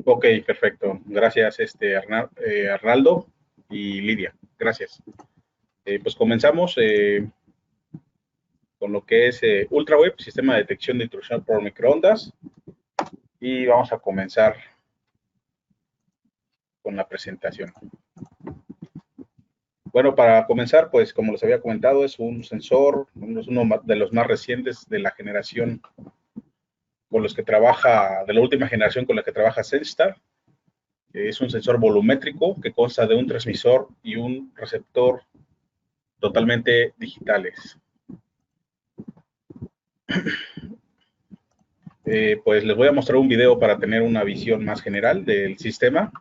Ok, perfecto. Gracias, Arnaldo y Lidia. Gracias. Pues comenzamos con lo que es UltraWeb, sistema de detección de intrusión por microondas, y vamos a comenzar con la presentación. Bueno, para comenzar, pues como les había comentado, es un sensor, es uno de los más recientes de la generación con los que trabaja, de la última generación con la que trabaja Senstar. Es un sensor volumétrico que consta de un transmisor y un receptor totalmente digitales. Pues les voy a mostrar un video para tener una visión más general del sistema.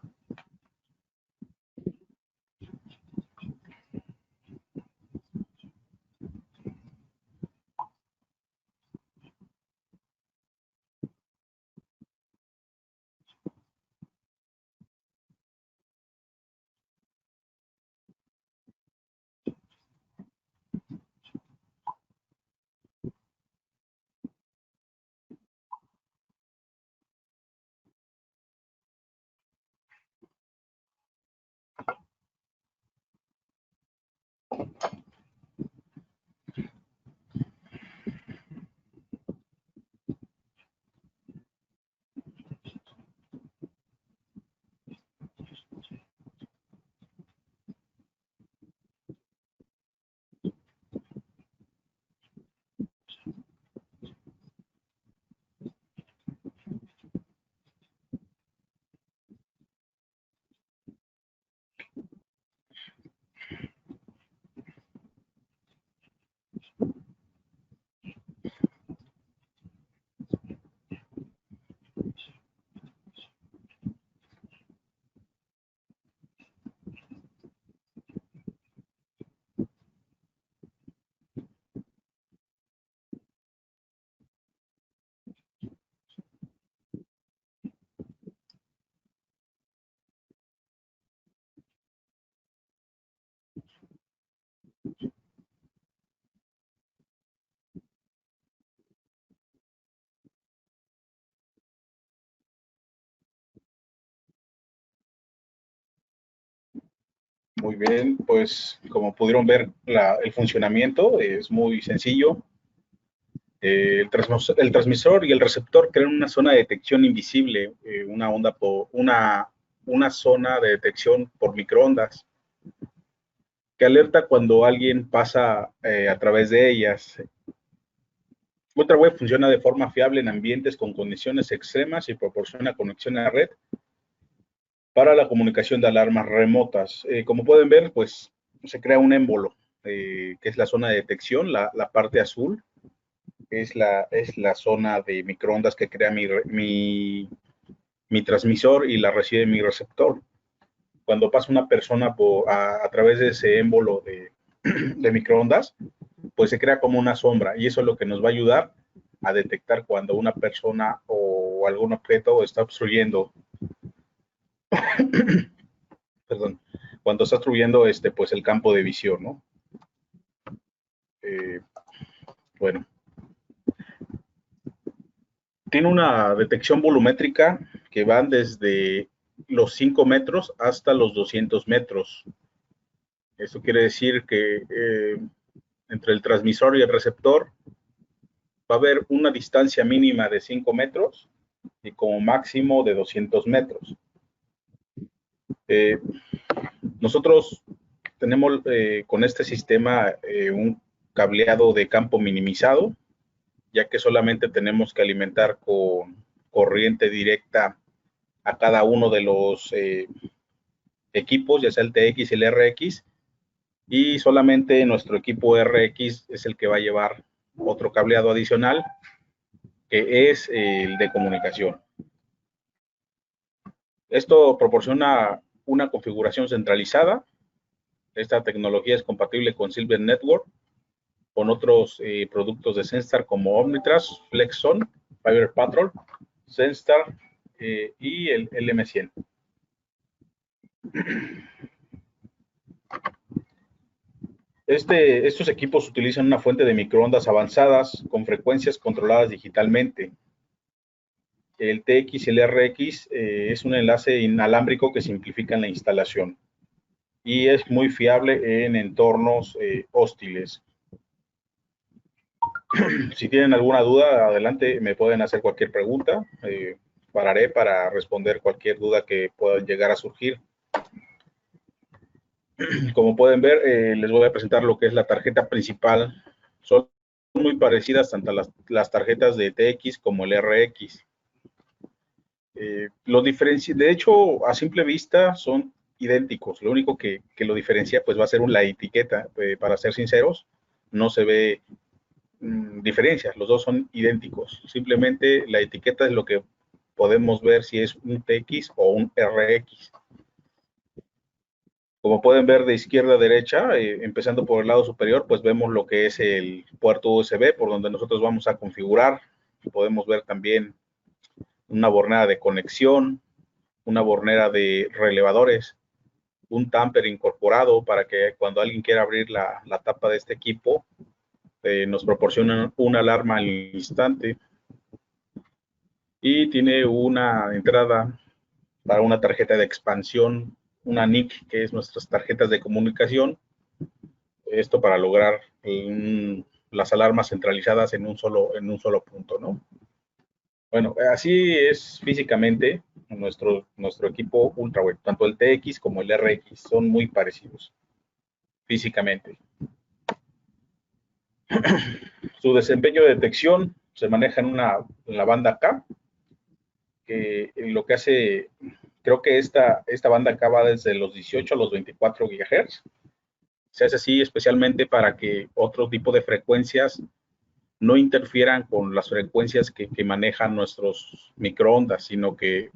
Muy bien, pues como pudieron ver, el funcionamiento es muy sencillo. El transmisor y el receptor crean una zona de detección invisible, una zona de detección por microondas que alerta cuando alguien pasa a través de ellas. UltraWeb funciona de forma fiable en ambientes con condiciones extremas y proporciona conexión a red para la comunicación de alarmas remotas. Como pueden ver, pues se crea un émbolo, que es la zona de detección, la parte azul es la zona de microondas que crea mi transmisor y la recibe mi receptor. Cuando pasa una persona a través de ese émbolo de microondas, pues se crea como una sombra y eso es lo que nos va a ayudar a detectar cuando una persona o algún objeto está obstruyendo, perdón, cuando está obstruyendo pues el campo de visión, ¿no? Eh, bueno, tiene una detección volumétrica que van desde los 5 metros hasta los 200 metros. Eso quiere decir que entre el transmisor y el receptor va a haber una distancia mínima de 5 metros y como máximo de 200 metros. Eh, Nosotros tenemos con este sistema un cableado de campo minimizado, ya que solamente tenemos que alimentar con corriente directa a cada uno de los equipos, ya sea el TX y el RX, y solamente nuestro equipo RX es el que va a llevar otro cableado adicional, que es el de comunicación. Esto proporciona una configuración centralizada. Esta tecnología es compatible con Silver Network, con otros productos de Senstar como Omnitrans, Flexon, Fiber Patrol, Senstar y el LM100. Estos equipos utilizan una fuente de microondas avanzadas con frecuencias controladas digitalmente. El TX y el RX es un enlace inalámbrico que simplifica la instalación y es muy fiable en entornos hostiles. Si tienen alguna duda, adelante, me pueden hacer cualquier pregunta. Pararé para responder cualquier duda que pueda llegar a surgir. Como pueden ver, les voy a presentar lo que es la tarjeta principal. Son muy parecidas tanto las tarjetas de TX como el RX. De hecho, a simple vista son idénticos. Lo único que lo diferencia pues va a ser la etiqueta. Para ser sinceros, no se ve diferencias, los dos son idénticos. Simplemente la etiqueta es lo que podemos ver si es un TX o un RX. Como pueden ver de izquierda a derecha, empezando por el lado superior, pues vemos lo que es el puerto USB por donde nosotros vamos a configurar. Podemos ver también una bornera de conexión, una bornera de relevadores, un tamper incorporado para que cuando alguien quiera abrir la tapa de este equipo, nos proporcionan una alarma al instante. Y tiene una entrada para una tarjeta de expansión, una NIC, que es nuestras tarjetas de comunicación. Esto para lograr las alarmas centralizadas en un solo punto, ¿no? Bueno, así es físicamente nuestro equipo UltraWeb. Tanto el TX como el RX son muy parecidos físicamente. Su desempeño de detección se maneja en la banda K, que lo que hace, creo que esta banda K va desde los 18 a los 24 GHz. Se hace así especialmente para que otro tipo de frecuencias no interfieran con las frecuencias que manejan nuestros microondas, sino que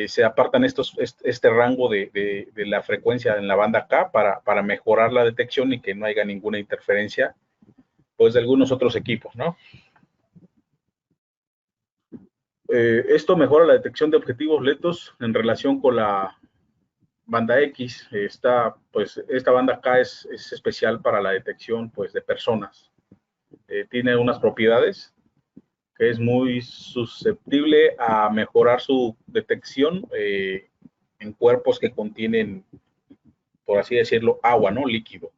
se apartan este rango de la frecuencia en la banda K para mejorar la detección y que no haya ninguna interferencia pues de algunos otros equipos, ¿no? Esto mejora la detección de objetivos lentos en relación con la banda X. Esta banda K es especial para la detección pues, de personas. Tiene unas propiedades que es muy susceptible a mejorar su detección en cuerpos que contienen, por así decirlo, agua, ¿no? Líquido.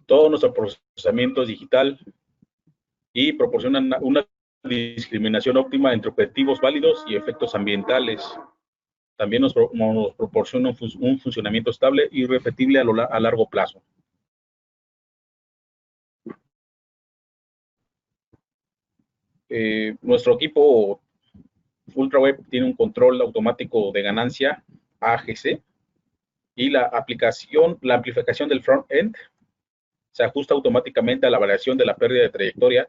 Todo nuestro procesamiento es digital y proporciona una discriminación óptima entre objetivos válidos y efectos ambientales. También nos proporciona un funcionamiento estable y repetible a largo plazo. Nuestro equipo UltraWeb tiene un control automático de ganancia AGC y la amplificación del front-end se ajusta automáticamente a la variación de la pérdida de trayectoria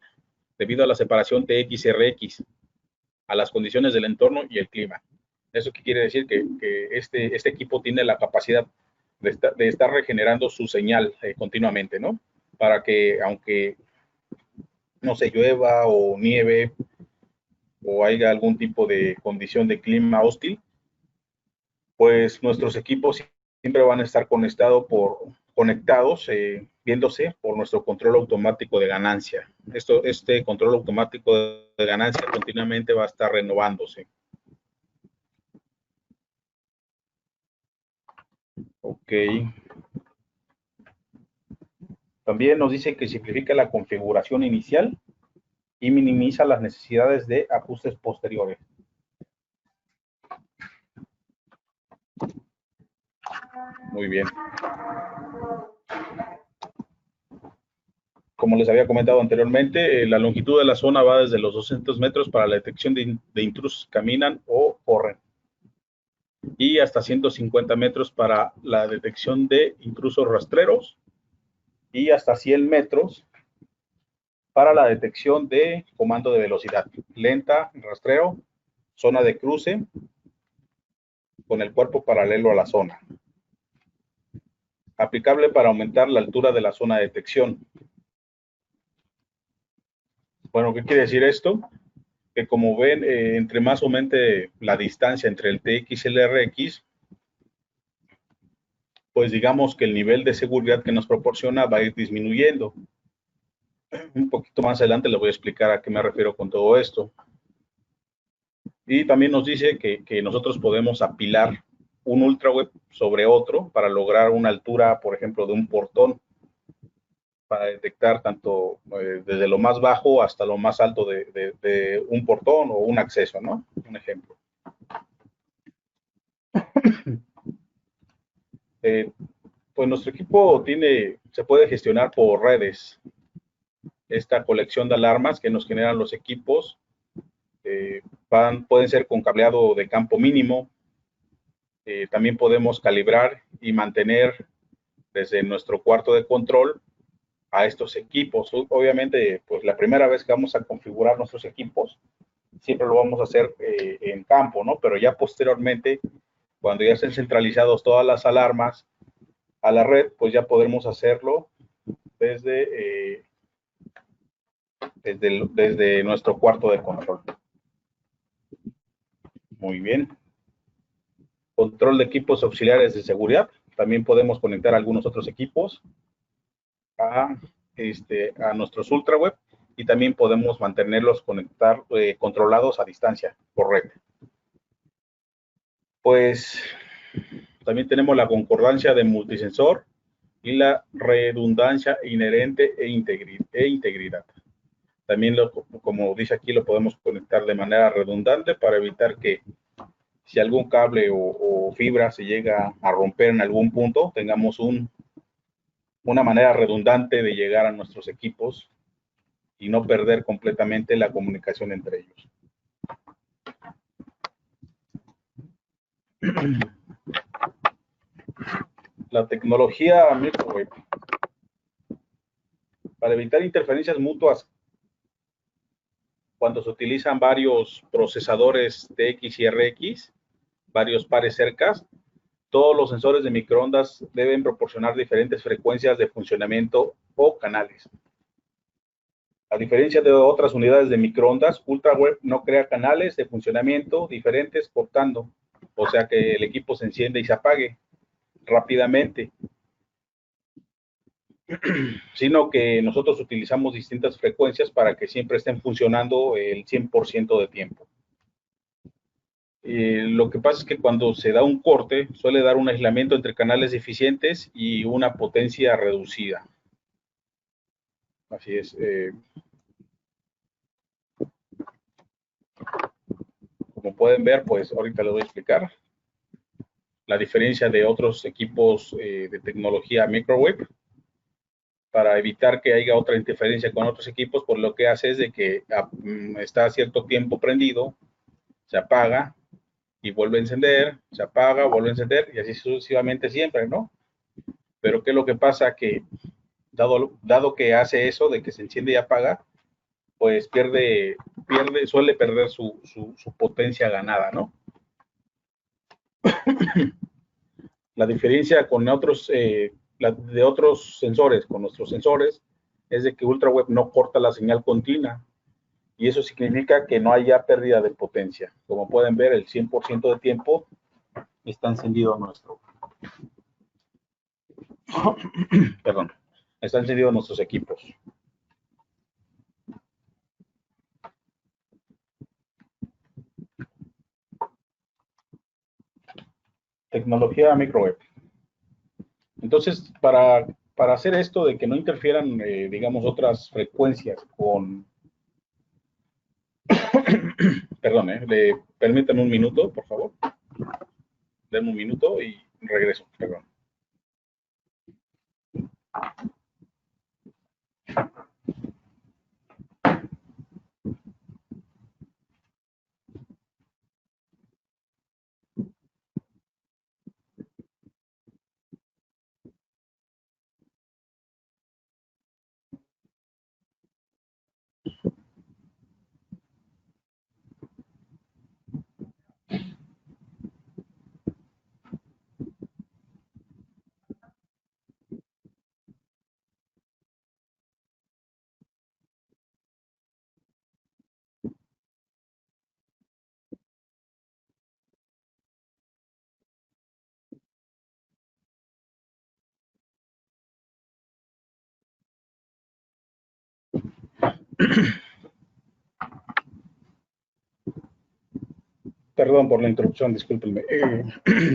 debido a la separación TX-RX, a las condiciones del entorno y el clima. ¿Eso qué quiere decir? Que este equipo tiene la capacidad de estar regenerando su señal continuamente, ¿no? Para que aunque no se llueva o nieve o haya algún tipo de condición de clima hostil, pues nuestros equipos siempre van a estar conectados, viéndose por nuestro control automático de ganancia. Este control automático de ganancia continuamente va a estar renovándose. Ok. También nos dice que simplifica la configuración inicial y minimiza las necesidades de ajustes posteriores. Muy bien. Como les había comentado anteriormente, la longitud de la zona va desde los 200 metros para la detección de intrusos que caminan o corren y hasta 150 metros para la detección de intrusos rastreros y hasta 100 metros para la detección de comando de velocidad lenta, rastreo, zona de cruce con el cuerpo paralelo a la zona. Aplicable para aumentar la altura de la zona de detección. Bueno, ¿qué quiere decir esto? Que como ven, entre más aumente la distancia entre el TX y el RX, pues digamos que el nivel de seguridad que nos proporciona va a ir disminuyendo. Un poquito más adelante les voy a explicar a qué me refiero con todo esto. Y también nos dice que nosotros podemos apilar un ultraweb sobre otro para lograr una altura, por ejemplo, de un portón, para detectar tanto desde lo más bajo hasta lo más alto de un portón o un acceso, ¿no? Un ejemplo. Eh, pues nuestro equipo se puede gestionar por redes. Esta colección de alarmas que nos generan los equipos pueden ser con cableado de campo mínimo. También podemos calibrar y mantener desde nuestro cuarto de control a estos equipos. Obviamente, pues la primera vez que vamos a configurar nuestros equipos, siempre lo vamos a hacer en campo, ¿no? Pero ya posteriormente, cuando ya estén centralizados todas las alarmas a la red, pues ya podremos hacerlo desde, desde nuestro cuarto de control. Muy bien. Control de equipos auxiliares de seguridad. También podemos conectar algunos otros equipos a, a nuestros ultraweb y también podemos mantenerlos controlados a distancia por red. Pues también tenemos la concordancia de multisensor y la redundancia inherente e integridad. También, como dice aquí, lo podemos conectar de manera redundante para evitar que si algún cable o fibra se llega a romper en algún punto, tengamos una manera redundante de llegar a nuestros equipos y no perder completamente la comunicación entre ellos. La tecnología microwave. Para evitar interferencias mutuas cuando se utilizan varios procesadores TX y RX, varios pares cercas, todos los sensores de microondas deben proporcionar diferentes frecuencias de funcionamiento o canales. A diferencia de otras unidades de microondas, UltraWeb no crea canales de funcionamiento diferentes cortando, o sea que el equipo se enciende y se apague rápidamente, sino que nosotros utilizamos distintas frecuencias para que siempre estén funcionando el 100% de tiempo. Lo que pasa es que cuando se da un corte, suele dar un aislamiento entre canales eficientes y una potencia reducida. Así es. Como pueden ver, pues ahorita les voy a explicar la diferencia de otros equipos de tecnología microwave para evitar que haya otra interferencia con otros equipos, por lo que hace es de que está a cierto tiempo prendido, se apaga y vuelve a encender, se apaga, vuelve a encender y así sucesivamente siempre, ¿no? Pero ¿qué es lo que pasa? Que dado que hace eso de que se enciende y apaga, pues suele perder su potencia ganada, ¿no? La diferencia con de otros sensores, con nuestros sensores, es de que UltraWeb no corta la señal continua y eso significa que no haya pérdida de potencia. Como pueden ver, el 100% de tiempo está encendido perdón, está encendido nuestros equipos. Tecnología microwave. Entonces, para hacer esto de que no interfieran, digamos, otras frecuencias perdón, permítanme un minuto, por favor. Denme un minuto y regreso, perdón. Perdón por la interrupción, discúlpenme.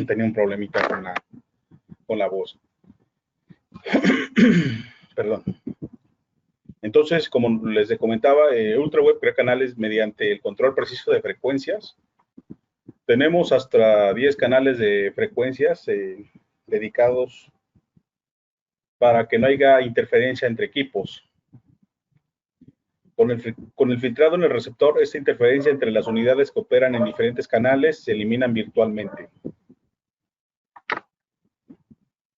Tenía un problemita con la voz. Perdón. Entonces, como les comentaba, UltraWeb crea canales mediante el control preciso de frecuencias. Tenemos hasta 10 canales de frecuencias dedicados para que no haya interferencia entre equipos. Con el filtrado en el receptor, esta interferencia entre las unidades que operan en diferentes canales se eliminan virtualmente.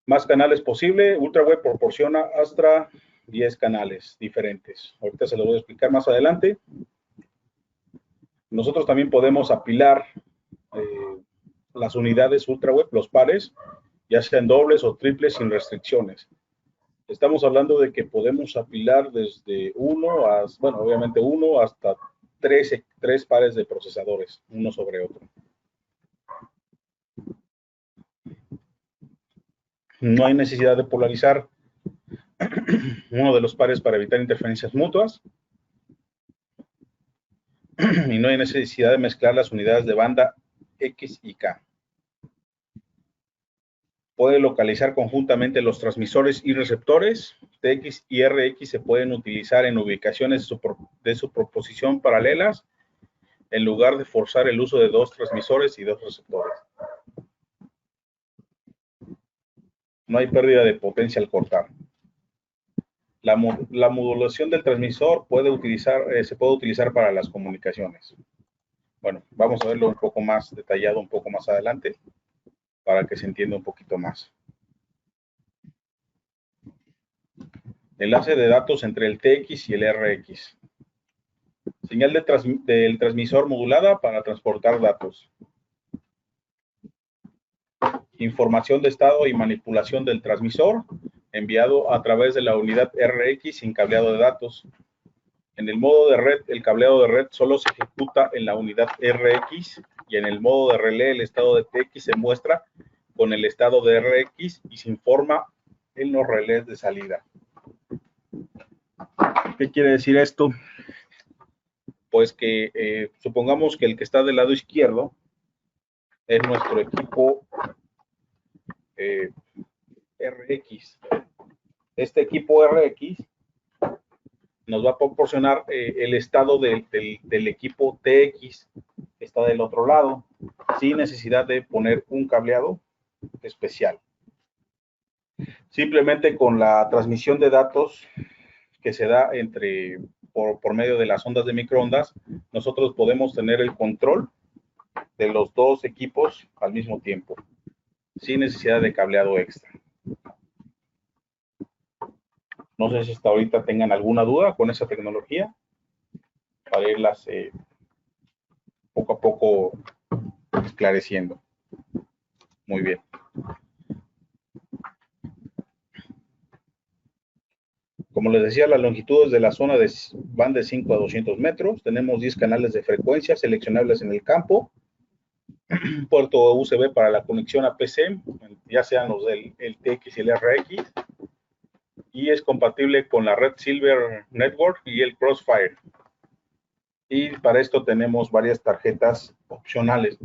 Más canales posible, UltraWeb proporciona hasta 10 canales diferentes. Ahorita se lo voy a explicar más adelante. Nosotros también podemos apilar las unidades UltraWeb, los pares, ya sean dobles o triples sin restricciones. Estamos hablando de que podemos apilar desde uno hasta, bueno, obviamente uno hasta tres pares de procesadores, uno sobre otro. No hay necesidad de polarizar uno de los pares para evitar interferencias mutuas. Y no hay necesidad de mezclar las unidades de banda X y K. Puede localizar conjuntamente los transmisores y receptores. TX y RX se pueden utilizar en ubicaciones de superposición paralelas en lugar de forzar el uso de dos transmisores y dos receptores. No hay pérdida de potencia al cortar. La modulación del transmisor se puede utilizar para las comunicaciones. Bueno, vamos a verlo un poco más detallado un poco más adelante para que se entienda un poquito más. Enlace de datos entre el TX y el RX. Señal del transmisor modulada para transportar datos. Información de estado y manipulación del transmisor enviado a través de la unidad RX sin cableado de datos. En el modo de red, el cableado de red solo se ejecuta en la unidad RX y en el modo de relé el estado de TX se muestra con el estado de RX y se informa en los relés de salida. ¿Qué quiere decir esto? Pues que supongamos que el que está del lado izquierdo es nuestro equipo RX. Este equipo RX nos va a proporcionar el estado del equipo TX que está del otro lado, sin necesidad de poner un cableado especial. Simplemente con la transmisión de datos que se da por medio de las ondas de microondas, nosotros podemos tener el control de los dos equipos al mismo tiempo, sin necesidad de cableado extra. No sé si hasta ahorita tengan alguna duda con esa tecnología, para irlas poco a poco esclareciendo. Muy bien. Como les decía, las longitudes de la zona van de 5 a 200 metros. Tenemos 10 canales de frecuencia seleccionables en el campo. Un puerto USB para la conexión a PC, ya sean los del TX y el RX. Y es compatible con la red Silver Network y el Crossfire. Y para esto tenemos varias tarjetas opcionales.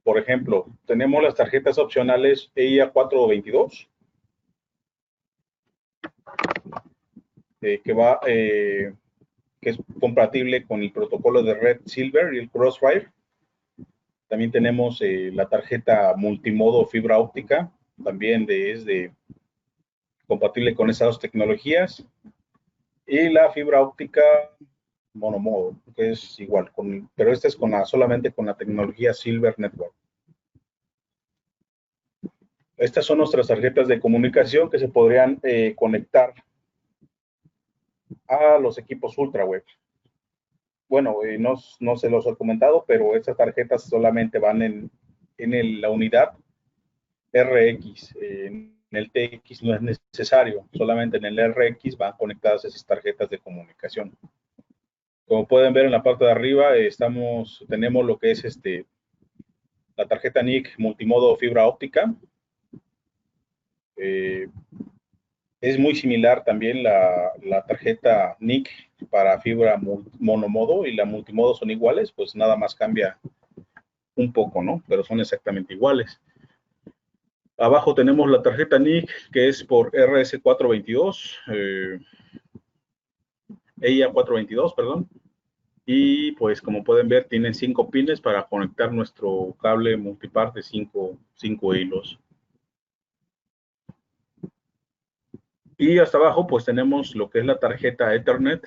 Por ejemplo, tenemos las tarjetas opcionales EIA 422, que es compatible con el protocolo de red Silver y el Crossfire. También tenemos la tarjeta multimodo fibra óptica, también es compatible con esas dos tecnologías. Y la fibra óptica monomodo, que es igual, pero esta es solamente con la tecnología Silver Network. Estas son nuestras tarjetas de comunicación que se podrían conectar a los equipos UltraWeb. Bueno, no se los he comentado, pero estas tarjetas solamente van en la unidad RX. En el TX no es necesario, solamente en el RX van conectadas esas tarjetas de comunicación. Como pueden ver en la parte de arriba, tenemos lo que es la tarjeta NIC multimodo fibra óptica. Es muy similar también la tarjeta NIC para fibra monomodo y la multimodo son iguales, pues nada más cambia un poco, ¿no? Pero son exactamente iguales. Abajo tenemos la tarjeta NIC que es por RS422, EIA 422, perdón. Y pues como pueden ver tienen 5 pines para conectar nuestro cable multipart de 5 hilos. Y hasta abajo pues tenemos lo que es la tarjeta Ethernet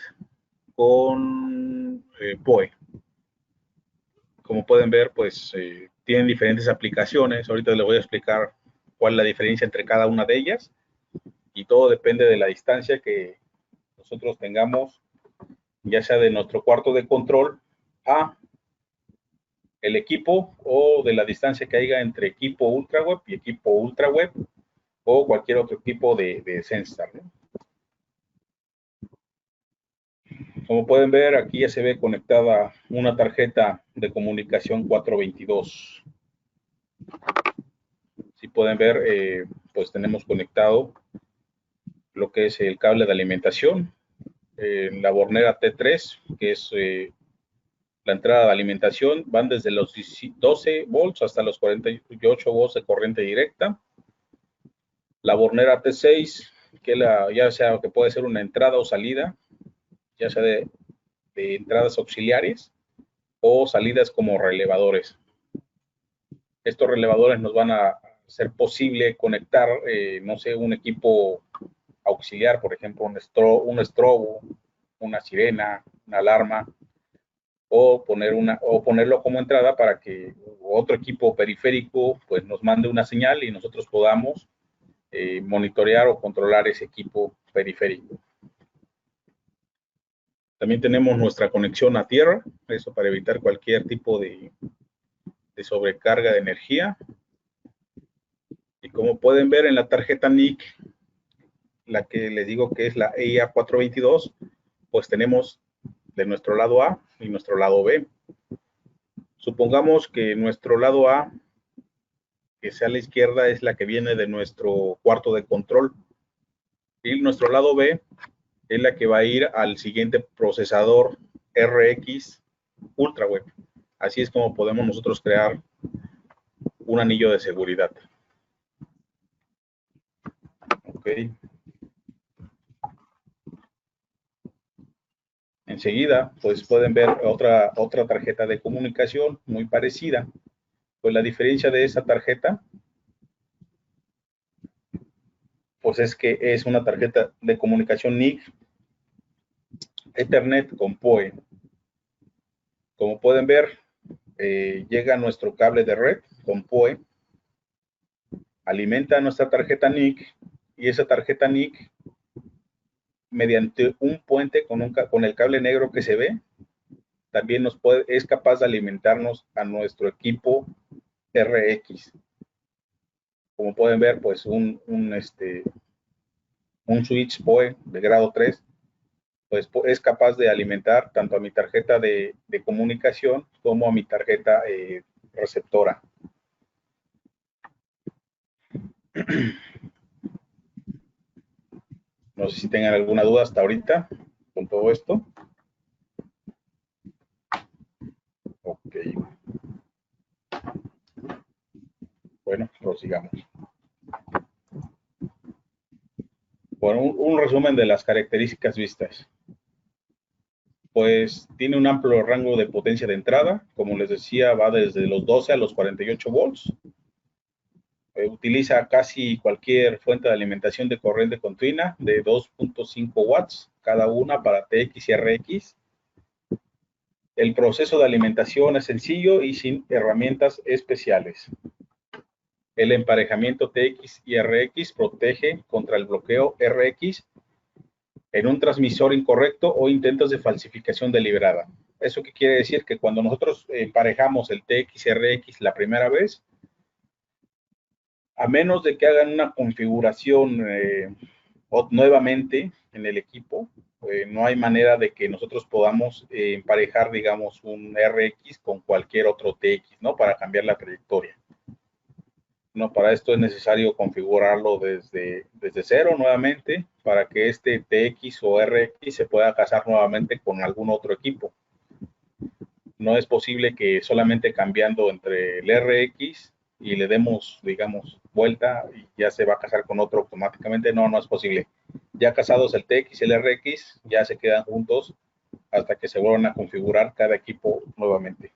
con PoE. Como pueden ver pues tienen diferentes aplicaciones. Ahorita les voy a explicar cuál es la diferencia entre cada una de ellas. Y todo depende de la distancia que nosotros tengamos, ya sea de nuestro cuarto de control a el equipo o de la distancia que haya entre equipo ultraweb y equipo ultraweb o cualquier otro tipo de Senstar, ¿no? Como pueden ver, aquí ya se ve conectada una tarjeta de comunicación 422. Si pueden ver, pues tenemos conectado lo que es el cable de alimentación, la bornera T3, que es la entrada de alimentación, van desde los 12 volts hasta los 48 volts de corriente directa. La bornera T6, que ya sea que puede ser una entrada o salida, ya sea de entradas auxiliares o salidas como relevadores. Estos relevadores nos van a hacer posible conectar, no sé, un equipo auxiliar, por ejemplo, un estrobo, una sirena, una alarma, o ponerlo como entrada para que otro equipo periférico pues nos mande una señal y nosotros podamos monitorear o controlar ese equipo periférico. También tenemos nuestra conexión a tierra, eso para evitar cualquier tipo de sobrecarga de energía. Y como pueden ver en la tarjeta NIC, la que les digo que es la EIA 422, pues tenemos de nuestro lado A y nuestro lado B. Supongamos que nuestro lado A, que sea a la izquierda, es la que viene de nuestro cuarto de control. Y nuestro lado B es la que va a ir al siguiente procesador RX UltraWeb. Así es como podemos nosotros crear un anillo de seguridad. Ok. Enseguida, pues pueden ver otra tarjeta de comunicación muy parecida. Pues la diferencia de esa tarjeta, pues es que es una tarjeta de comunicación NIC Ethernet con PoE. Como pueden ver, llega nuestro cable de red con PoE, alimenta nuestra tarjeta NIC y esa tarjeta NIC, mediante un puente con el cable negro que se ve, también es capaz de alimentarnos a nuestro equipo RX. Como pueden ver, pues un switch PoE de grado 3 pues es capaz de alimentar tanto a mi tarjeta de comunicación como a mi tarjeta receptora. No sé si tengan alguna duda hasta ahorita con todo esto. Ok. Bueno, prosigamos. Bueno, un resumen de las características vistas. Pues tiene un amplio rango de potencia de entrada. Como les decía, va desde los 12 a los 48 volts. Utiliza casi cualquier fuente de alimentación de corriente continua de 2.5 watts cada una para TX y RX. El proceso de alimentación es sencillo y sin herramientas especiales. El emparejamiento TX y RX protege contra el bloqueo RX en un transmisor incorrecto o intentos de falsificación deliberada. ¿Eso qué quiere decir? Que cuando nosotros emparejamos el TX y RX la primera vez, a menos de que hagan una configuración nuevamente en el equipo, no hay manera de que nosotros podamos emparejar, digamos, un RX con cualquier otro TX, ¿no? Para cambiar la trayectoria. No, para esto es necesario configurarlo desde cero nuevamente para que este TX o RX se pueda casar nuevamente con algún otro equipo. No es posible que solamente cambiando entre el RX y le demos, digamos, vuelta y ya se va a casar con otro automáticamente. No, no es posible. Ya casados el TX y el RX, ya se quedan juntos hasta que se vuelvan a configurar cada equipo nuevamente.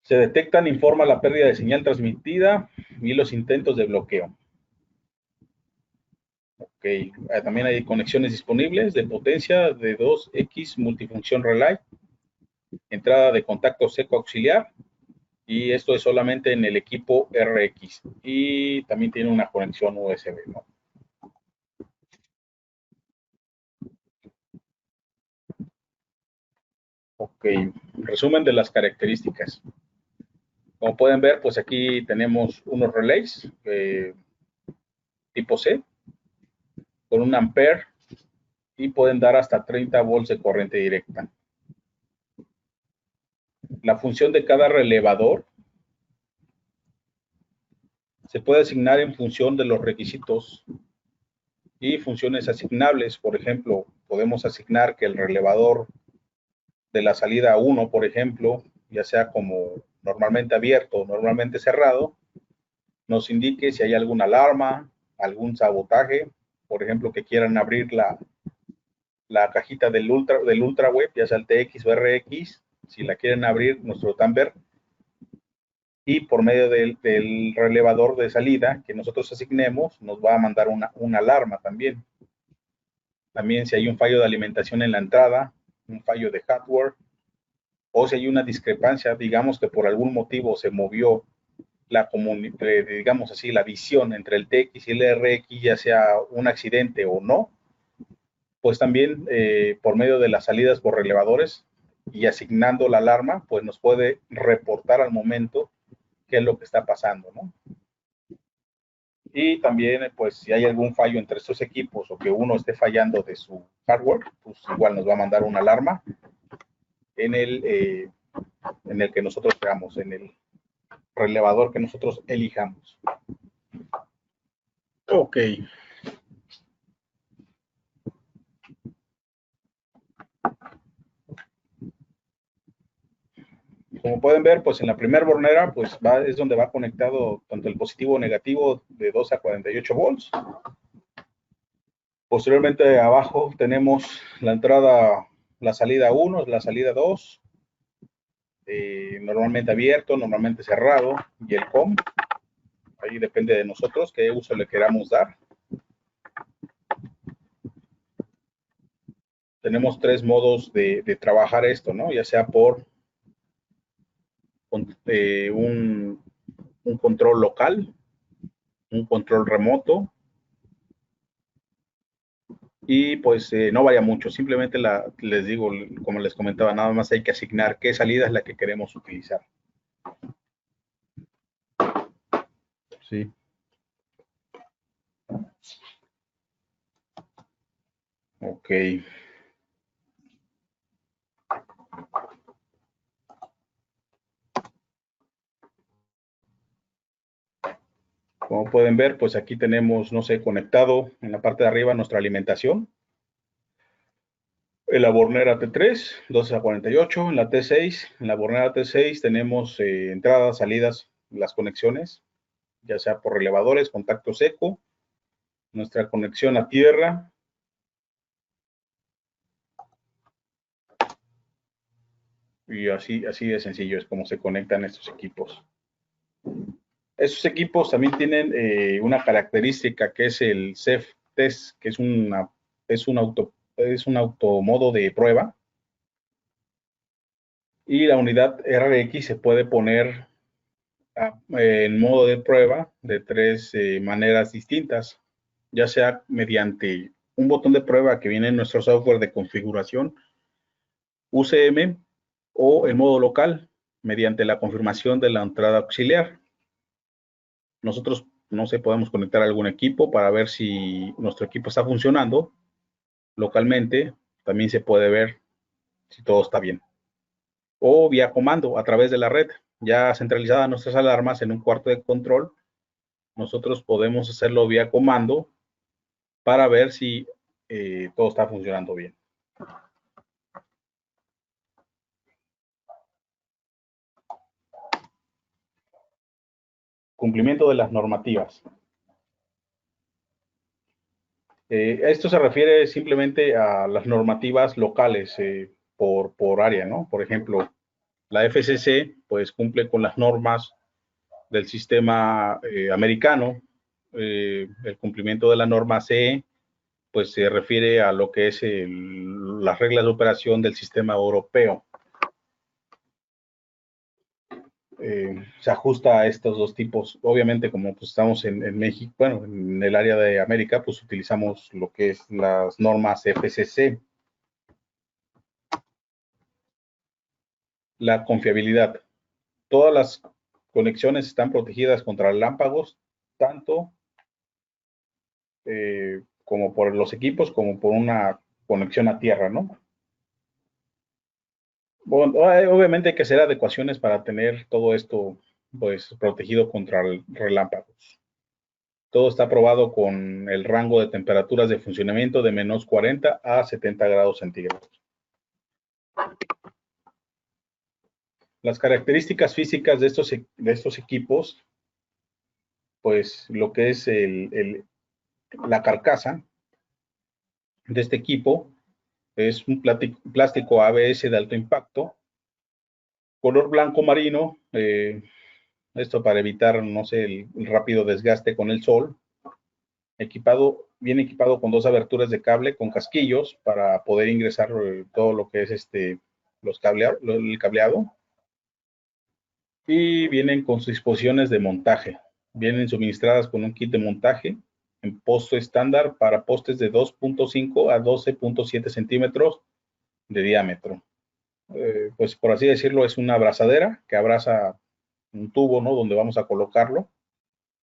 Se detectan, informa la pérdida de señal transmitida y los intentos de bloqueo. Ok, también hay conexiones disponibles de potencia de 2X multifunción relay, entrada de contacto seco auxiliar, y esto es solamente en el equipo RX y también tiene una conexión USB, ¿no? Ok, resumen de las características. Como pueden ver, pues aquí tenemos unos relays tipo C con un ampere y pueden dar hasta 30 volts de corriente directa. La función de cada relevador se puede asignar en función de los requisitos y funciones asignables. Por ejemplo, podemos asignar que el relevador de la salida 1, por ejemplo, ya sea como normalmente abierto o normalmente cerrado, nos indique si hay alguna alarma, algún sabotaje, por ejemplo, que quieran abrir la cajita del ultra web, ya sea el TX o RX, si la quieren abrir, nuestro tamper, y por medio del relevador de salida que nosotros asignemos, nos va a mandar una alarma también. También si hay un fallo de alimentación en la entrada, un fallo de hardware, o si hay una discrepancia, digamos que por algún motivo se movió digamos así, la visión entre el TX y el RX, ya sea un accidente o no, pues también por medio de las salidas por relevadores y asignando la alarma, pues nos puede reportar al momento qué es lo que está pasando, ¿no? Y también, pues, si hay algún fallo entre estos equipos o que uno esté fallando de su hardware, pues igual nos va a mandar una alarma en en el que nosotros veamos, en el relevador que nosotros elijamos. Ok. Como pueden ver, pues en la primera bornera, pues es donde va conectado tanto el positivo o negativo de 2 a 48 volts. Posteriormente abajo tenemos la entrada, la salida 1, la salida 2, normalmente abierto, normalmente cerrado, y el COM. Ahí depende de nosotros qué uso le queramos dar. Tenemos tres modos de trabajar esto, ¿no? Ya sea por un control local, un control remoto, y pues no varía mucho, simplemente les digo, como les comentaba, nada más hay que asignar qué salida es la que queremos utilizar. Sí. Ok. Como pueden ver, pues aquí tenemos, no sé, conectado en la parte de arriba nuestra alimentación. En la bornera T3, 12 a 48, en la T6, en la bornera T6 tenemos entradas, salidas, las conexiones, ya sea por relevadores, contacto seco, nuestra conexión a tierra, y así de sencillo es como se conectan estos equipos. Estos equipos también tienen una característica que es el CEF Test, que es un automodo de prueba, y la unidad RX se puede poner en modo de prueba de tres maneras distintas, ya sea mediante un botón de prueba que viene en nuestro software de configuración UCM, o en modo local mediante la confirmación de la entrada auxiliar. Nosotros, no sé, podemos conectar algún equipo para ver si nuestro equipo está funcionando localmente. También se puede ver si todo está bien. O vía comando a través de la red. ya centralizadas nuestras alarmas en un cuarto de control, nosotros podemos hacerlo vía comando para ver si todo está funcionando bien. Cumplimiento de las normativas. Esto se refiere simplemente a las normativas locales por área, ¿no? Por ejemplo, la FCC pues cumple con las normas del sistema americano. El cumplimiento de la norma CE pues se refiere a lo que es las reglas de operación del sistema europeo. Se ajusta a estos dos tipos. Obviamente, como pues, estamos en México, bueno, en el área de América, pues utilizamos lo que es las normas FCC. La confiabilidad. Todas las conexiones están protegidas contra relámpagos, tanto como por los equipos como por una conexión a tierra, ¿no? Bueno, obviamente hay que hacer adecuaciones para tener todo esto pues protegido contra relámpagos. Todo está aprobado con el rango de temperaturas de funcionamiento de menos 40 a 70 grados centígrados. Las características físicas de estos equipos, pues lo que es la carcasa de este equipo es un plástico ABS de alto impacto, color blanco marino, esto para evitar, no sé, el rápido desgaste con el sol, bien equipado con dos aberturas de cable con casquillos para poder ingresar todo lo que es el cableado, y vienen con sus disposiciones de montaje. Vienen suministradas con un kit de montaje en poste estándar para postes de 2.5 a 12.7 centímetros de diámetro. Pues por así decirlo, es una abrazadera que abraza un tubo, ¿no? Donde vamos a colocarlo.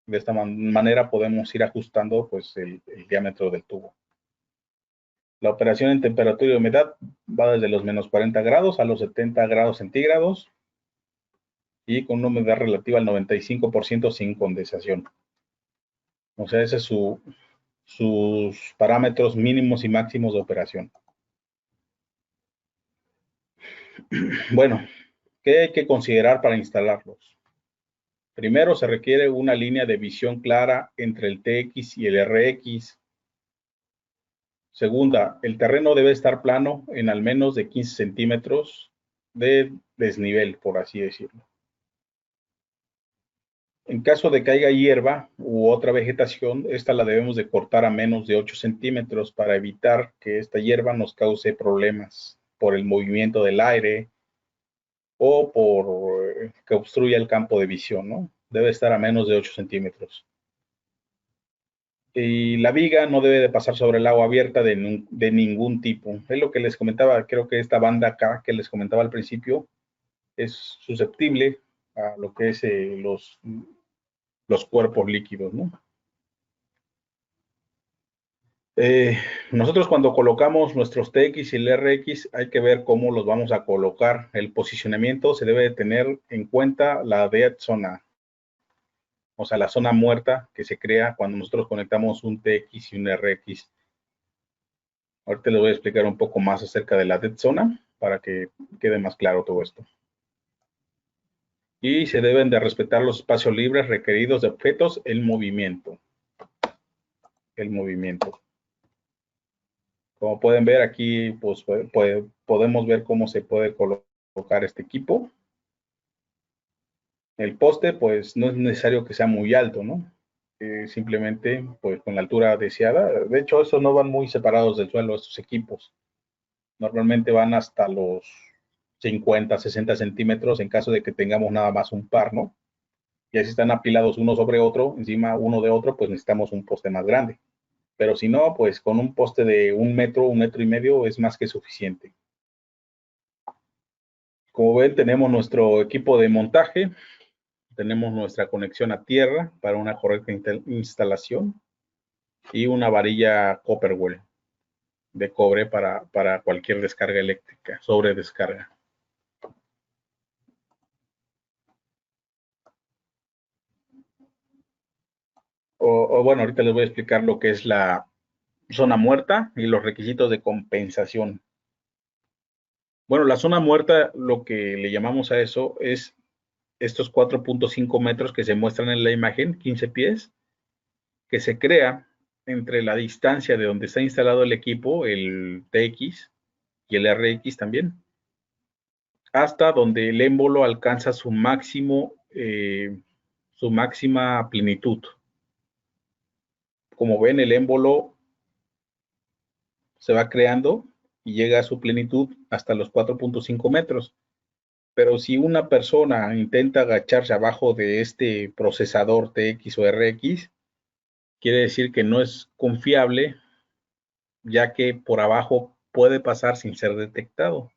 De esta manera podemos ir ajustando pues el diámetro del tubo. La operación en temperatura y humedad va desde los menos 40 grados a los 70 grados centígrados y con una humedad relativa al 95% sin condensación. O sea, ese es sus parámetros mínimos y máximos de operación. Bueno, ¿qué hay que considerar para instalarlos? Primero, se requiere una línea de visión clara entre el TX y el RX. Segunda, el terreno debe estar plano en al menos de 15 centímetros de desnivel, por así decirlo. En caso de que haya hierba u otra vegetación, esta la debemos de cortar a menos de 8 centímetros para evitar que esta hierba nos cause problemas por el movimiento del aire o por que obstruya el campo de visión, ¿no? Debe estar a menos de 8 centímetros. Y la viga no debe de pasar sobre el agua abierta de ningún tipo. Es lo que les comentaba, creo que esta banda acá que les comentaba al principio es susceptible a lo que es los cuerpos líquidos, ¿no? Eh, Nosotros cuando colocamos nuestros TX y el RX hay que ver cómo los vamos a colocar. El posicionamiento se debe de tener en cuenta la dead zona, o sea, la zona muerta que se crea cuando nosotros conectamos un TX y un RX. Ahorita les voy a explicar un poco más acerca de la dead zona para que quede más claro todo esto. Y se deben de respetar los espacios libres requeridos de objetos en movimiento. El movimiento. Como pueden ver aquí, pues podemos ver cómo se puede colocar este equipo. El poste, pues no es necesario que sea muy alto, ¿no? Simplemente, pues con la altura deseada. De hecho, estos no van muy separados del suelo, estos equipos. Normalmente van hasta los 50, 60 centímetros en caso de que tengamos nada más un par, ¿no? Y así están apilados uno sobre otro, encima uno de otro, pues necesitamos un poste más grande. Pero si no, pues con un poste de 1 metro, 1,5 metros es más que suficiente. Como ven, tenemos nuestro equipo de montaje, tenemos nuestra conexión a tierra para una correcta instalación y una varilla Copperwell de cobre para cualquier descarga eléctrica, sobre descarga. o bueno, ahorita les voy a explicar lo que es la zona muerta y los requisitos de compensación. Bueno, la zona muerta, lo que le llamamos a eso es estos 4.5 metros que se muestran en la imagen, 15 pies, que se crea entre la distancia de donde está instalado el equipo, el TX y el RX también, hasta donde el émbolo alcanza su máximo, su máxima plenitud. Como ven, el émbolo se va creando y llega a su plenitud hasta los 4.5 metros. Pero si una persona intenta agacharse abajo de este procesador TX o RX, quiere decir que no es confiable, ya que por abajo puede pasar sin ser detectado.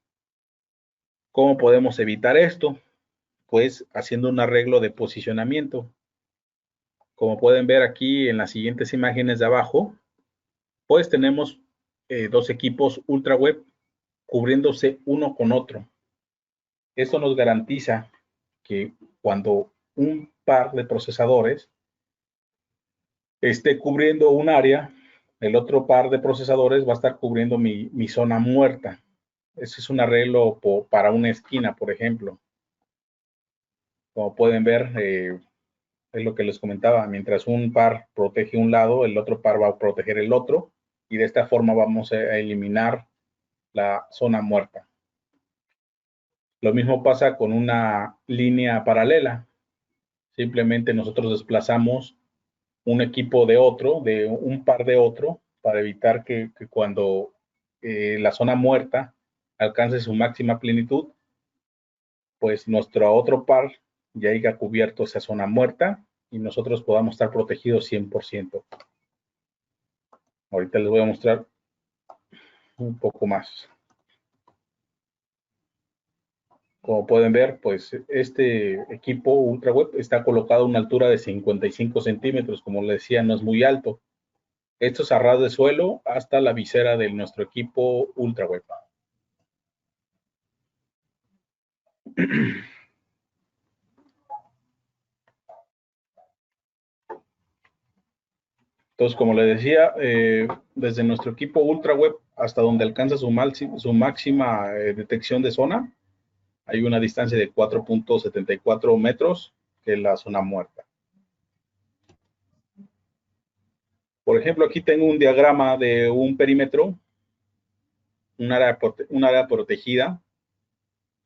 ¿Cómo podemos evitar esto? Pues haciendo un arreglo de posicionamiento. Como pueden ver aquí en las siguientes imágenes de abajo, pues tenemos dos equipos UltraWeb cubriéndose uno con otro. Esto nos garantiza que cuando un par de procesadores esté cubriendo un área, el otro par de procesadores va a estar cubriendo mi zona muerta. Ese es un arreglo para una esquina, por ejemplo. Como pueden ver, es lo que les comentaba, mientras un par protege un lado, el otro par va a proteger el otro, y de esta forma vamos a eliminar la zona muerta. Lo mismo pasa con una línea paralela. Simplemente nosotros desplazamos un equipo de otro, de un par de otro, para evitar que cuando la zona muerta alcance su máxima plenitud, pues nuestro otro par ya haya cubierto esa zona muerta y nosotros podamos estar protegidos 100%. Ahorita les voy a mostrar un poco más. Como pueden ver, pues este equipo UltraWeb está colocado a una altura de 55 centímetros. Como les decía, no es muy alto. Esto es a ras de suelo hasta la visera de nuestro equipo UltraWeb. Entonces, como les decía, desde nuestro equipo UltraWeb hasta donde alcanza su máxima detección de zona, hay una distancia de 4.74 metros, que es la zona muerta. Por ejemplo, aquí tengo un diagrama de un perímetro, un área protegida.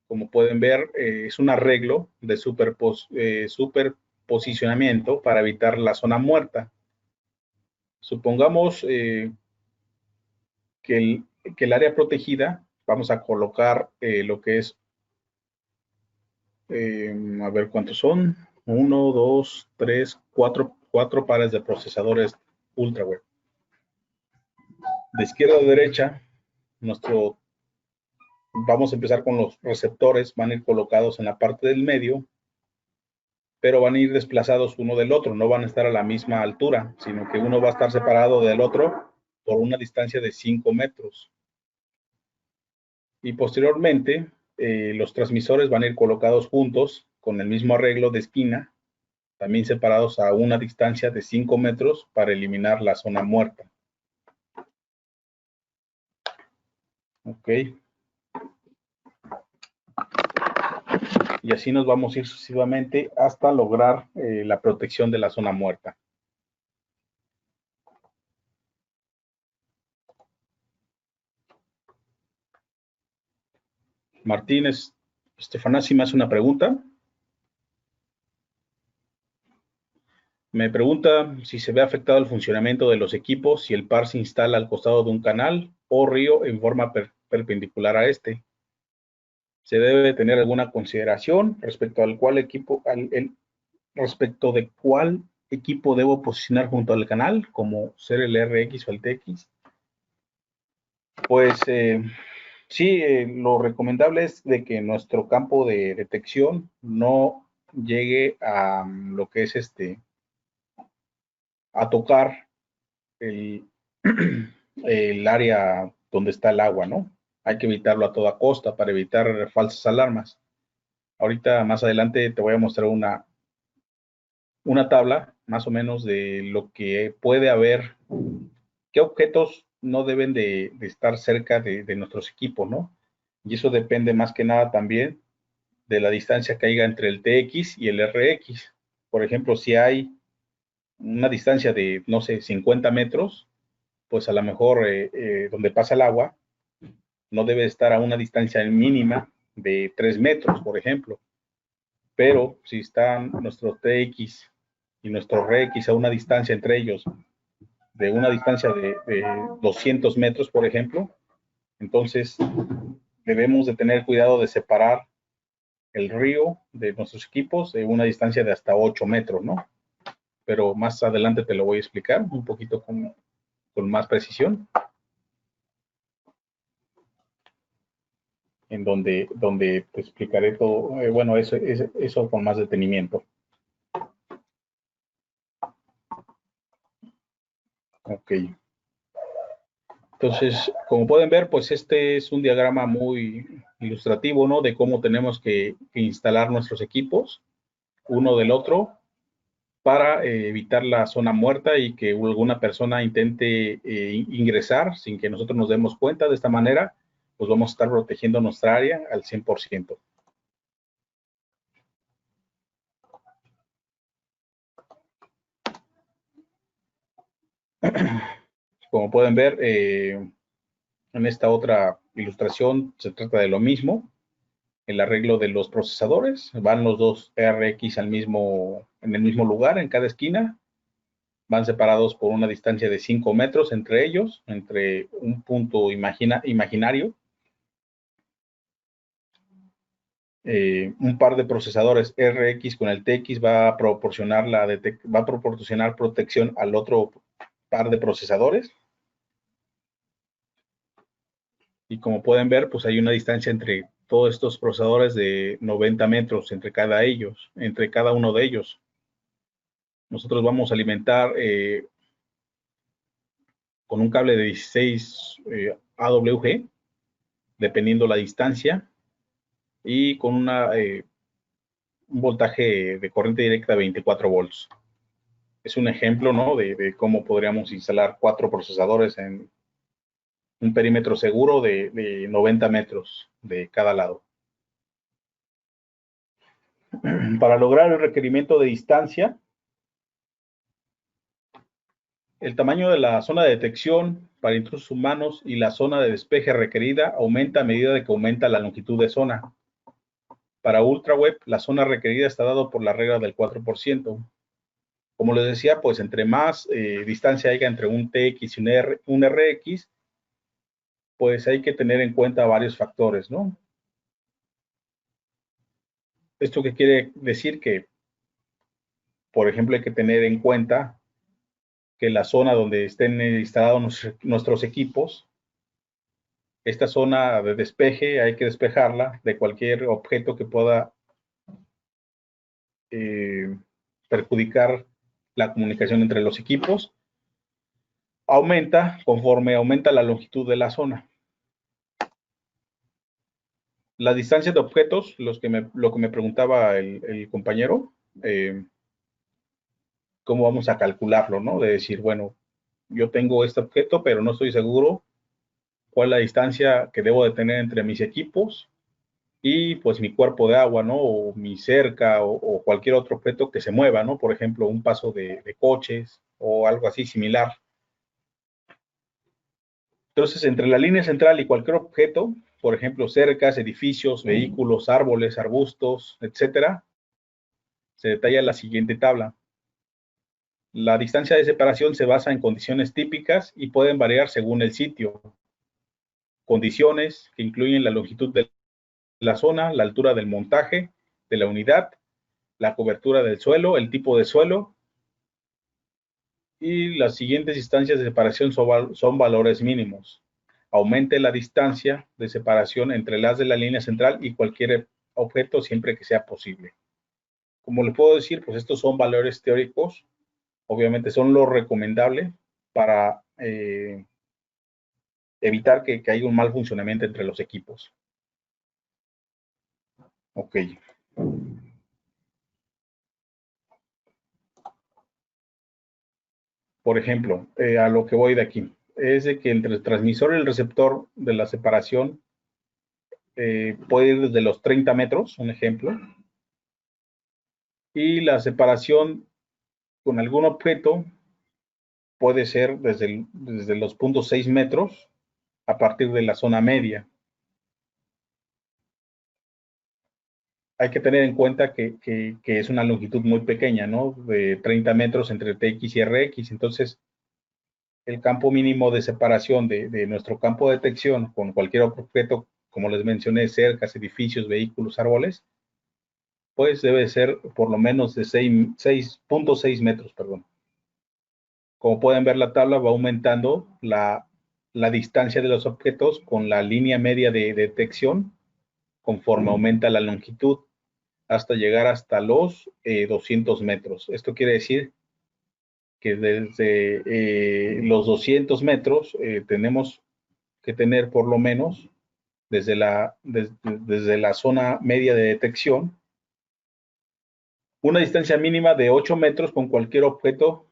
Como pueden ver, es un arreglo de superposicionamiento para evitar la zona muerta. Supongamos que el área protegida, vamos a colocar lo que es, a ver cuántos son, uno, dos, tres, cuatro pares de procesadores UltraWeb. De izquierda a derecha, vamos a empezar con los receptores, van a ir colocados en la parte del medio, pero van a ir desplazados uno del otro, no van a estar a la misma altura, sino que uno va a estar separado del otro por una distancia de 5 metros. Y posteriormente, los transmisores van a ir colocados juntos con el mismo arreglo de esquina, también separados a una distancia de 5 metros para eliminar la zona muerta. Ok. Y así nos vamos a ir sucesivamente hasta lograr la protección de la zona muerta. Martínez Estefanasi me hace una pregunta. Me pregunta si se ve afectado el funcionamiento de los equipos si el par se instala al costado de un canal o río en forma perpendicular a este. ¿Se debe tener alguna consideración respecto respecto de cuál equipo debo posicionar junto al canal, como ser el RX o el TX? Pues sí, lo recomendable es de que nuestro campo de detección no llegue a lo que es a tocar el, el área donde está el agua, ¿no? Hay que evitarlo a toda costa para evitar falsas alarmas. Ahorita más adelante te voy a mostrar una tabla más o menos de lo que puede haber, qué objetos no deben de estar cerca de nuestros equipos, ¿no? Y eso depende más que nada también de la distancia que haya entre el TX y el RX. Por ejemplo, si hay una distancia de, no sé, 50 metros, pues a lo mejor donde pasa el agua no debe estar a una distancia mínima de 3 metros, por ejemplo. Pero si están nuestro TX y nuestro RX a una distancia entre ellos, de una distancia de 200 metros, por ejemplo, entonces debemos de tener cuidado de separar el río de nuestros equipos de una distancia de hasta 8 metros, ¿no? Pero más adelante te lo voy a explicar un poquito con más precisión, en donde te explicaré todo, bueno, eso con más detenimiento. Ok. Entonces, como pueden ver, pues este es un diagrama muy ilustrativo, ¿no? De cómo tenemos que instalar nuestros equipos uno del otro para evitar la zona muerta y que alguna persona intente ingresar sin que nosotros nos demos cuenta. De esta manera, pues vamos a estar protegiendo nuestra área al 100%. Como pueden ver, en esta otra ilustración se trata de lo mismo. El arreglo de los procesadores, van los dos RX en el mismo lugar, en cada esquina, van separados por una distancia de 5 metros entre ellos, entre un punto imaginario. Un par de procesadores RX con el TX va a proporcionar protección al otro par de procesadores. Y como pueden ver, pues hay una distancia entre todos estos procesadores de 90 metros entre cada uno de ellos. Nosotros vamos a alimentar con un cable de 16 AWG, dependiendo la distancia, y con un voltaje de corriente directa de 24 volts. Es un ejemplo, ¿no? de cómo podríamos instalar 4 procesadores en un perímetro seguro de 90 metros de cada lado. Para lograr el requerimiento de distancia, el tamaño de la zona de detección para intrusos humanos y la zona de despeje requerida aumenta a medida de que aumenta la longitud de zona. Para UltraWeb, la zona requerida está dado por la regla del 4%. Como les decía, pues entre más distancia haya entre un TX y un RX, pues hay que tener en cuenta varios factores, ¿no? ¿Esto qué quiere decir? Que, por ejemplo, hay que tener en cuenta que la zona donde estén instalados nuestros equipos, esta zona de despeje hay que despejarla de cualquier objeto que pueda eh, perjudicar la comunicación entre los equipos. Aumenta conforme aumenta la longitud de la zona. La distancia de objetos, lo que me preguntaba el compañero, ¿cómo vamos a calcularlo, no? De decir, bueno, yo tengo este objeto, pero no estoy seguro cuál es la distancia que debo de tener entre mis equipos y pues mi cuerpo de agua, ¿no? O mi cerca o cualquier otro objeto que se mueva, ¿no? Por ejemplo, un paso de coches o algo así similar. Entonces, entre la línea central y cualquier objeto, por ejemplo, cercas, edificios, vehículos, árboles, arbustos, etcétera, se detalla la siguiente tabla. La distancia de separación se basa en condiciones típicas y pueden variar según el sitio. Condiciones que incluyen la longitud de la zona, la altura del montaje de la unidad, la cobertura del suelo, el tipo de suelo, y las siguientes distancias de separación son valores mínimos. Aumente la distancia de separación entre las de la línea central y cualquier objeto siempre que sea posible. Como le puedo decir, pues estos son valores teóricos, obviamente son lo recomendable para evitar que haya un mal funcionamiento entre los equipos. Ok. Por ejemplo, a lo que voy de aquí, es de que entre el transmisor y el receptor de la separación puede ir desde los 30 metros, un ejemplo, y la separación con algún objeto puede ser desde los puntos 6 metros a partir de la zona media. Hay que tener en cuenta que es una longitud muy pequeña, ¿no? De 30 metros entre TX y RX. Entonces, el campo mínimo de separación de nuestro campo de detección con cualquier objeto, como les mencioné, cercas, edificios, vehículos, árboles, pues debe ser por lo menos de 6.6 metros, perdón. Como pueden ver, la tabla va aumentando la distancia de los objetos con la línea media de detección conforme aumenta la longitud hasta llegar hasta los 200 metros. Esto quiere decir que desde los 200 metros tenemos que tener por lo menos desde la zona media de detección una distancia mínima de 8 metros con cualquier objeto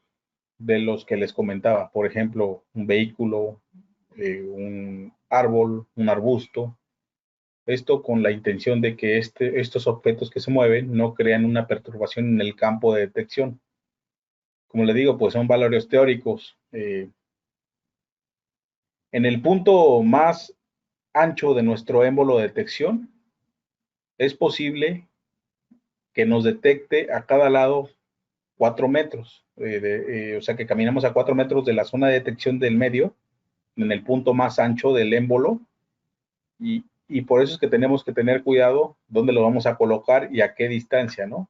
de los que les comentaba. Por ejemplo, un vehículo, un árbol, un arbusto. Esto con la intención de que estos objetos que se mueven no crean una perturbación en el campo de detección. Como le digo, pues son valores teóricos. En el punto más ancho de nuestro émbolo de detección, es posible que nos detecte a cada lado 4 metros. O sea que caminamos a 4 metros de la zona de detección del medio, en el punto más ancho del émbolo, y por eso es que tenemos que tener cuidado dónde lo vamos a colocar y a qué distancia, ¿no?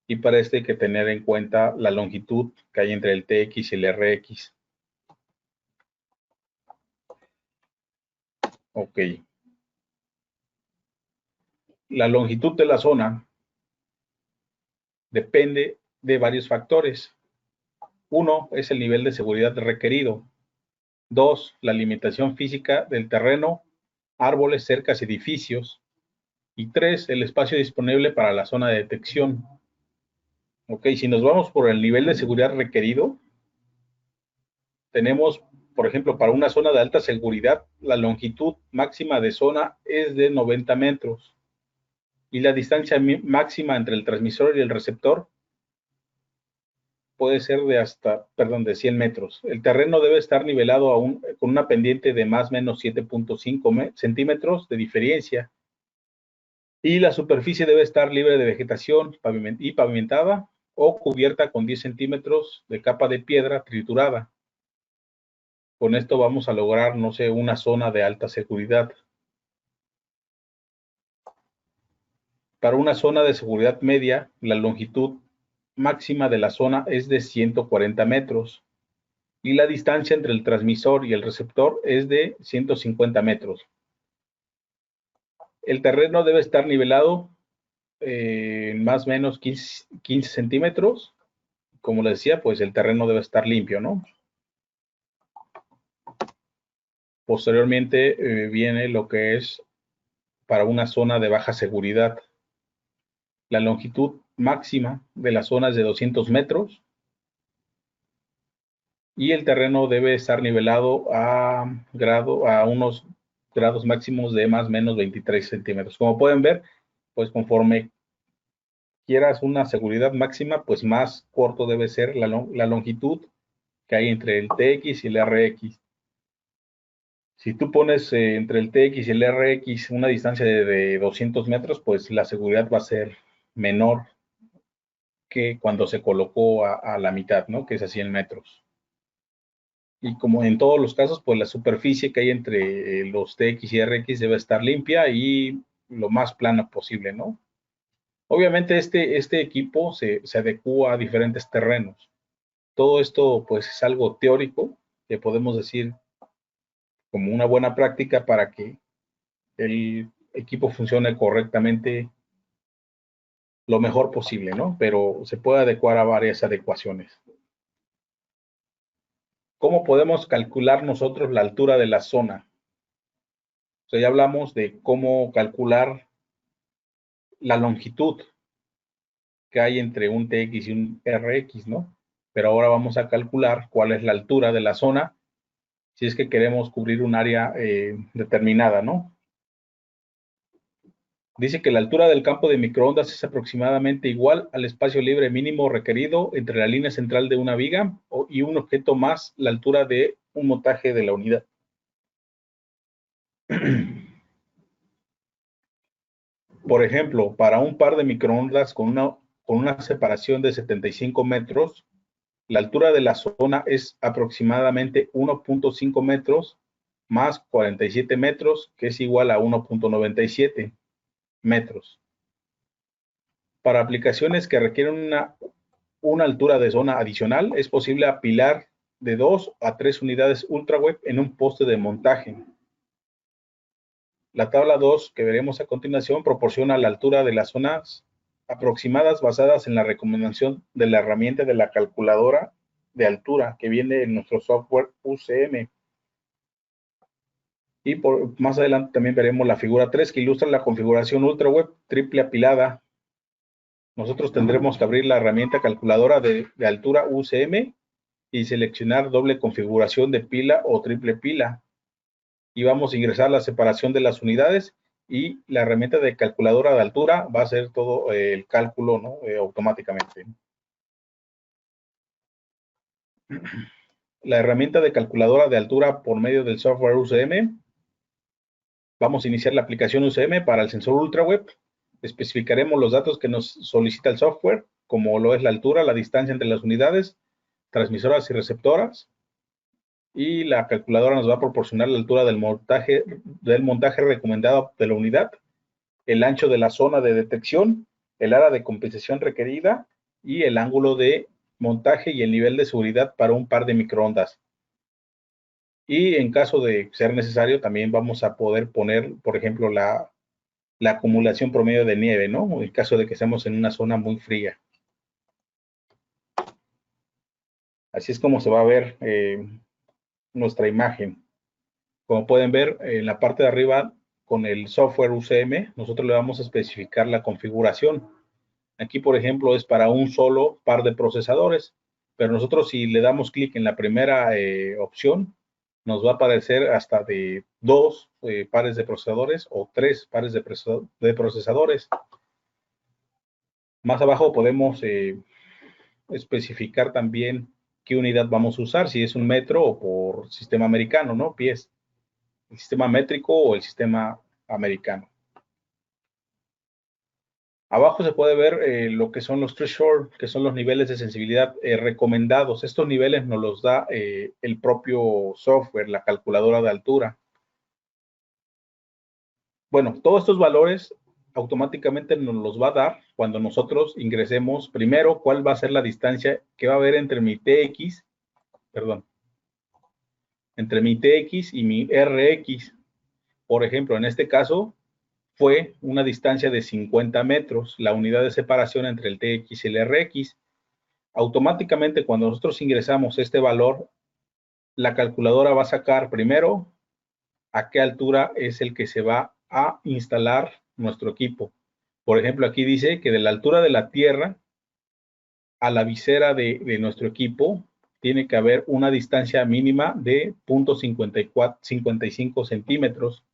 Y para esto hay que tener en cuenta la longitud que hay entre el TX y el RX. Ok. La longitud de la zona depende de varios factores. Uno es el nivel de seguridad requerido. Dos, la limitación física del terreno, árboles, cercas, edificios. Y tres, el espacio disponible para la zona de detección. Ok, si nos vamos por el nivel de seguridad requerido, tenemos, por ejemplo, para una zona de alta seguridad, la longitud máxima de zona es de 90 metros y la distancia máxima entre el transmisor y el receptor puede ser de 100 metros. El terreno debe estar nivelado con una pendiente de más o menos 7.5 centímetros de diferencia y la superficie debe estar libre de vegetación y pavimentada o cubierta con 10 centímetros de capa de piedra triturada. Con esto vamos a lograr, no sé, una zona de alta seguridad. Para una zona de seguridad media, la longitud máxima de la zona es de 140 metros y la distancia entre el transmisor y el receptor es de 150 metros. El terreno debe estar nivelado en más o menos 15 centímetros. Como les decía, pues el terreno debe estar limpio, ¿no? Posteriormente viene lo que es para una zona de baja seguridad. La longitud máxima de la zona es de 200 metros y el terreno debe estar nivelado a unos grados máximos de más o menos 23 centímetros. Como pueden ver, pues conforme quieras una seguridad máxima, pues más corto debe ser la longitud que hay entre el TX y el RX. Si tú pones entre el TX y el RX una distancia de 200 metros, pues la seguridad va a ser menor que cuando se colocó a la mitad, ¿no? Que es a 100 metros. Y como en todos los casos, pues la superficie que hay entre los TX y RX debe estar limpia y lo más plana posible, ¿no? Obviamente este equipo se adecua a diferentes terrenos. Todo esto pues es algo teórico que podemos decir como una buena práctica para que el equipo funcione correctamente lo mejor posible, ¿no? Pero se puede adecuar a varias adecuaciones. ¿Cómo podemos calcular nosotros la altura de la zona? O sea, ya hablamos de cómo calcular la longitud que hay entre un TX y un RX, ¿no? pero ahora vamos a calcular cuál es la altura de la zona si es que queremos cubrir un área determinada, ¿no? Dice que la altura del campo de microondas es aproximadamente igual al espacio libre mínimo requerido entre la línea central de una viga y un objeto más la altura de un montaje de la unidad. Por ejemplo, para un par de microondas con una separación de 75 metros, la altura de la zona es aproximadamente 1.5 metros más 47 metros, que es igual a 1.97 metros. Para aplicaciones que requieren una altura de zona adicional, es posible apilar de 2 a 3 unidades ultraweb en un poste de montaje. La tabla 2 que veremos a continuación proporciona la altura de las zonas aproximadas basadas en la recomendación de la herramienta de la calculadora de altura que viene en nuestro software UCM. Y más adelante también veremos la figura 3 que ilustra la configuración ultraweb triple apilada. Nosotros tendremos que abrir la herramienta calculadora de altura UCM y seleccionar doble configuración de pila o triple pila. Y vamos a ingresar la separación de las unidades y la herramienta de calculadora de altura va a hacer todo el cálculo, ¿no? Automáticamente. La herramienta de calculadora de altura por medio del software UCM. Vamos a iniciar la aplicación UCM para el sensor ultraweb. Especificaremos los datos que nos solicita el software, como lo es la altura, la distancia entre las unidades, transmisoras y receptoras. Y la calculadora nos va a proporcionar la altura del montaje recomendado de la unidad, el ancho de la zona de detección, el área de compensación requerida y el ángulo de montaje y el nivel de seguridad para un par de microondas. Y en caso de ser necesario, también vamos a poder poner, por ejemplo, la acumulación promedio de nieve, ¿no? En caso de que estemos en una zona muy fría. Así es como se va a ver nuestra imagen. Como pueden ver, en la parte de arriba, con el software UCM, nosotros le vamos a especificar la configuración. Aquí, por ejemplo, es para un solo par de procesadores, pero nosotros si le damos clic en la primera opción, nos va a aparecer hasta de 2 pares de procesadores o 3 pares de procesadores. Más abajo podemos especificar también qué unidad vamos a usar, si es un metro o por sistema americano, ¿no? Pies, el sistema métrico o el sistema americano. Abajo se puede ver lo que son los threshold, que son los niveles de sensibilidad recomendados. Estos niveles nos los da el propio software, la calculadora de altura. Bueno, todos estos valores automáticamente nos los va a dar cuando nosotros ingresemos primero cuál va a ser la distancia que va a haber entre mi TX, perdón, entre mi TX y mi RX. Por ejemplo, en este caso fue una distancia de 50 metros, la unidad de separación entre el TX y el RX. Automáticamente cuando nosotros ingresamos este valor, la calculadora va a sacar primero a qué altura es el que se va a instalar nuestro equipo. Por ejemplo, aquí dice que de la altura de la Tierra a la visera de nuestro equipo tiene que haber una distancia mínima de 0.55 centímetros.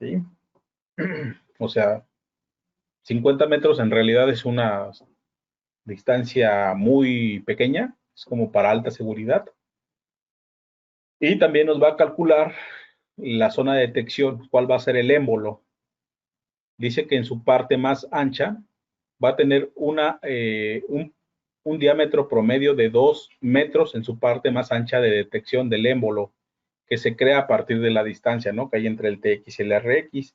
¿Sí? O sea, 50 metros en realidad es una distancia muy pequeña, es como para alta seguridad. Y también nos va a calcular la zona de detección, cuál va a ser el émbolo. Dice que en su parte más ancha va a tener un diámetro promedio de 2 metros en su parte más ancha de detección del émbolo, que se crea a partir de la distancia, ¿no? Que hay entre el TX y el RX.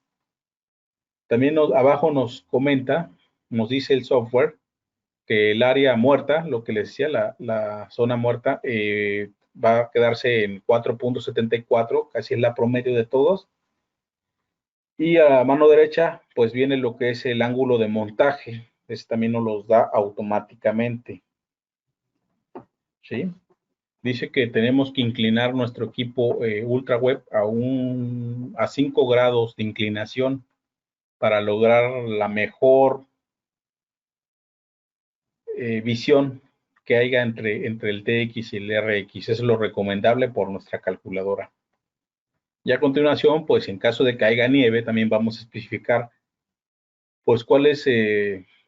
También abajo nos comenta, nos dice el software, que el área muerta, lo que les decía, la zona muerta, va a quedarse en 4.74, casi es la promedio de todos. Y a mano derecha, pues viene lo que es el ángulo de montaje. Ese también nos los da automáticamente. ¿Sí? Dice que tenemos que inclinar nuestro equipo UltraWeb a 5 grados de inclinación para lograr la mejor visión que haya entre el TX y el RX. Eso es lo recomendable por nuestra calculadora. Y a continuación, pues en caso de que haya nieve, también vamos a especificar pues cuál es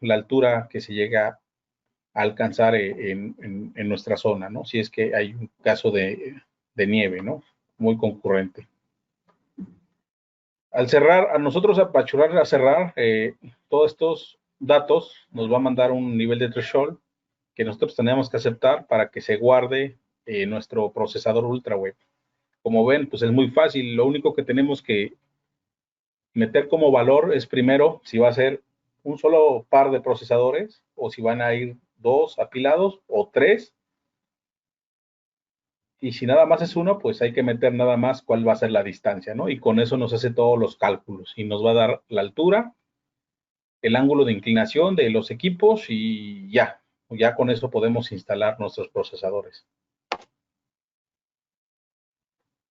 la altura que se llega a alcanzar en nuestra zona, ¿no? Si es que hay un caso de nieve, ¿no? Muy concurrente. Al cerrar, a nosotros apachurar a cerrar, todos estos datos nos va a mandar un nivel de threshold que nosotros tenemos que aceptar para que se guarde nuestro procesador UltraWeb. Como ven, pues es muy fácil. Lo único que tenemos que meter como valor es primero si va a ser un solo par de procesadores o si van a ir dos apilados o tres. Y si nada más es uno, pues hay que meter nada más cuál va a ser la distancia, ¿no? Y con eso nos hace todos los cálculos y nos va a dar la altura, el ángulo de inclinación de los equipos y ya. Ya con eso podemos instalar nuestros procesadores.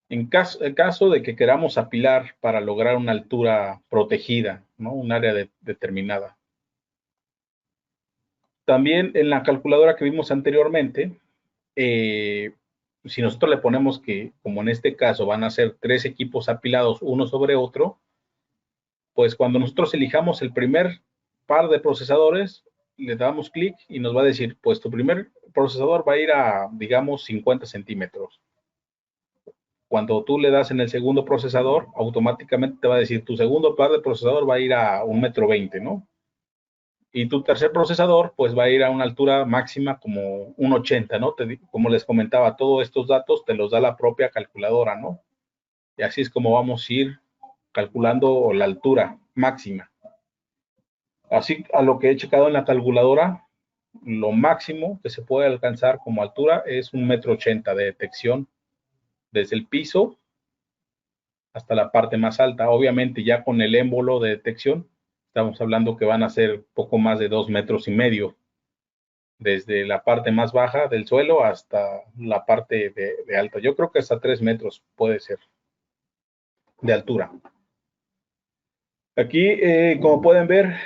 En caso de que queramos apilar para lograr una altura protegida, ¿no? Un área determinada. También en la calculadora que vimos anteriormente, si nosotros le ponemos que, como en este caso, van a ser tres equipos apilados uno sobre otro, pues cuando nosotros elijamos el primer par de procesadores, le damos clic y nos va a decir, pues tu primer procesador va a ir a, digamos, 50 centímetros. Cuando tú le das en el segundo procesador, automáticamente te va a decir, tu segundo par de procesador va a ir a 1,20 m, ¿no? Y tu tercer procesador, pues va a ir a una altura máxima como 1,80 m, ¿no? Como les comentaba, todos estos datos te los da la propia calculadora, ¿no? Y así es como vamos a ir calculando la altura máxima. Así, a lo que he checado en la calculadora, lo máximo que se puede alcanzar como altura es 1,80 m de detección desde el piso hasta la parte más alta. Obviamente ya con el émbolo de detección, estamos hablando que van a ser poco más de 2,5 m, desde la parte más baja del suelo hasta la parte de alta. Yo creo que hasta 3 metros puede ser de altura. Aquí, como pueden ver,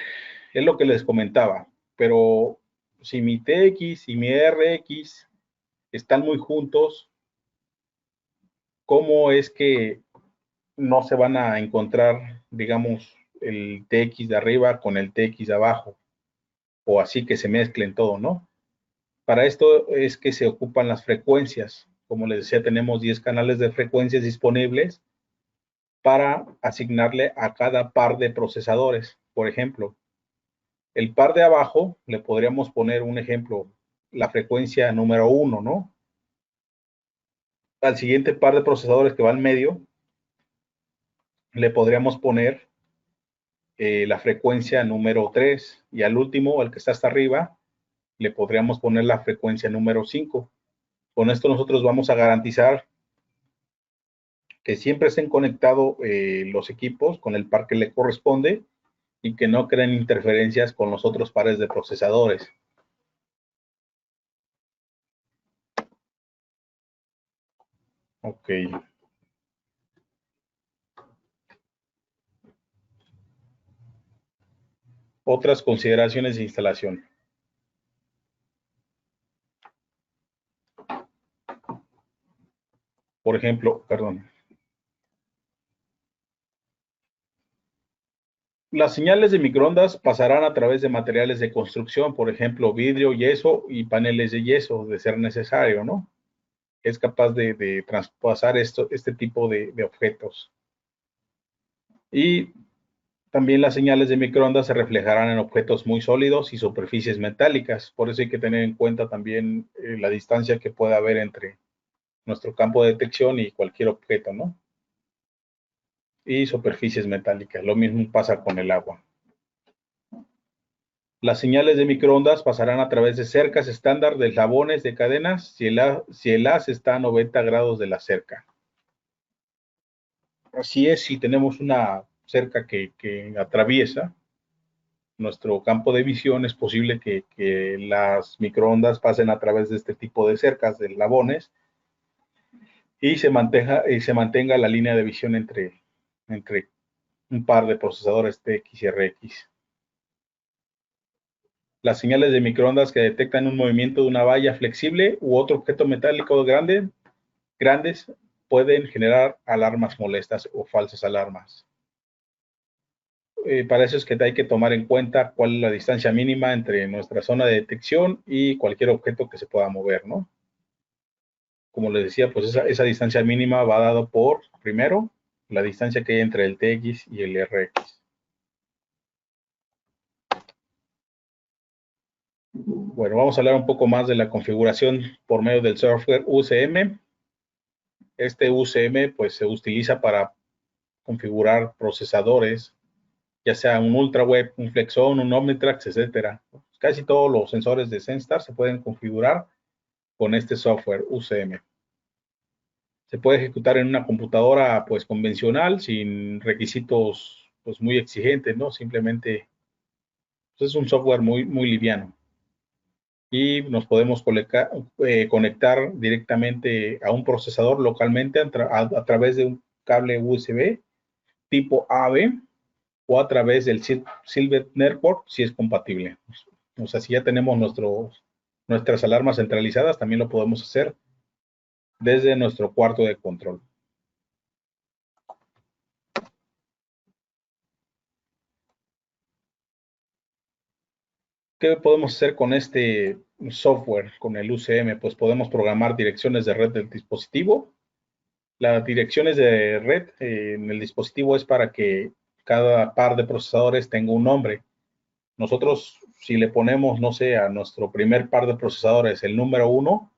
es lo que les comentaba, pero si mi TX y mi RX están muy juntos, ¿cómo es que no se van a encontrar, digamos, el TX de arriba con el TX de abajo? O así que se mezclen todo, ¿no? Para esto es que se ocupan las frecuencias. Como les decía, tenemos 10 canales de frecuencias disponibles para asignarle a cada par de procesadores. Por ejemplo, el par de abajo le podríamos poner un ejemplo, la frecuencia número 1, ¿no? Al siguiente par de procesadores que va al medio, le podríamos poner la frecuencia número 3 y al último, al que está hasta arriba, le podríamos poner la frecuencia número 5. Con esto nosotros vamos a garantizar que siempre estén conectados los equipos con el par que le corresponde y que no creen interferencias con los otros pares de procesadores. Ok. Otras consideraciones de instalación. Por ejemplo, perdón. Las señales de microondas pasarán a través de materiales de construcción, por ejemplo, vidrio, yeso y paneles de yeso, de ser necesario, ¿no? Es capaz de traspasar este tipo de objetos. Y también las señales de microondas se reflejarán en objetos muy sólidos y superficies metálicas. Por eso hay que tener en cuenta también la distancia que puede haber entre nuestro campo de detección y cualquier objeto, ¿no? Y superficies metálicas. Lo mismo pasa con el agua. Las señales de microondas pasarán a través de cercas estándar de eslabones de cadenas si el haz está a 90 grados de la cerca. Así es, si tenemos una cerca que atraviesa nuestro campo de visión, es posible que las microondas pasen a través de este tipo de cercas, de eslabones, y se mantenga la línea de visión entre un par de procesadores TX y RX. Las señales de microondas que detectan un movimiento de una valla flexible u otro objeto metálico grandes pueden generar alarmas molestas o falsas alarmas. Para eso es que hay que tomar en cuenta cuál es la distancia mínima entre nuestra zona de detección y cualquier objeto que se pueda mover, ¿no? Como les decía, pues esa distancia mínima va dado por, primero, la distancia que hay entre el TX y el RX. Bueno, vamos a hablar un poco más de la configuración por medio del software UCM. Este UCM pues se utiliza para configurar procesadores, ya sea un UltraWeb, un Flexon, un Omnitrax, etcétera. Casi todos los sensores de Senstar se pueden configurar con este software UCM. Se puede ejecutar en una computadora pues convencional sin requisitos pues muy exigentes, ¿no? Simplemente pues, es un software muy liviano y nos podemos conectar directamente a un procesador localmente a través de un cable USB tipo AB o a través del Silver Network si es compatible. O sea, si ya tenemos nuestras alarmas centralizadas, también lo podemos hacer desde nuestro cuarto de control. ¿Qué podemos hacer con este software, con el UCM? Pues podemos programar direcciones de red del dispositivo. Las direcciones de red en el dispositivo es para que cada par de procesadores tenga un nombre. Nosotros, si le ponemos, no sé, a nuestro primer par de procesadores el número 1,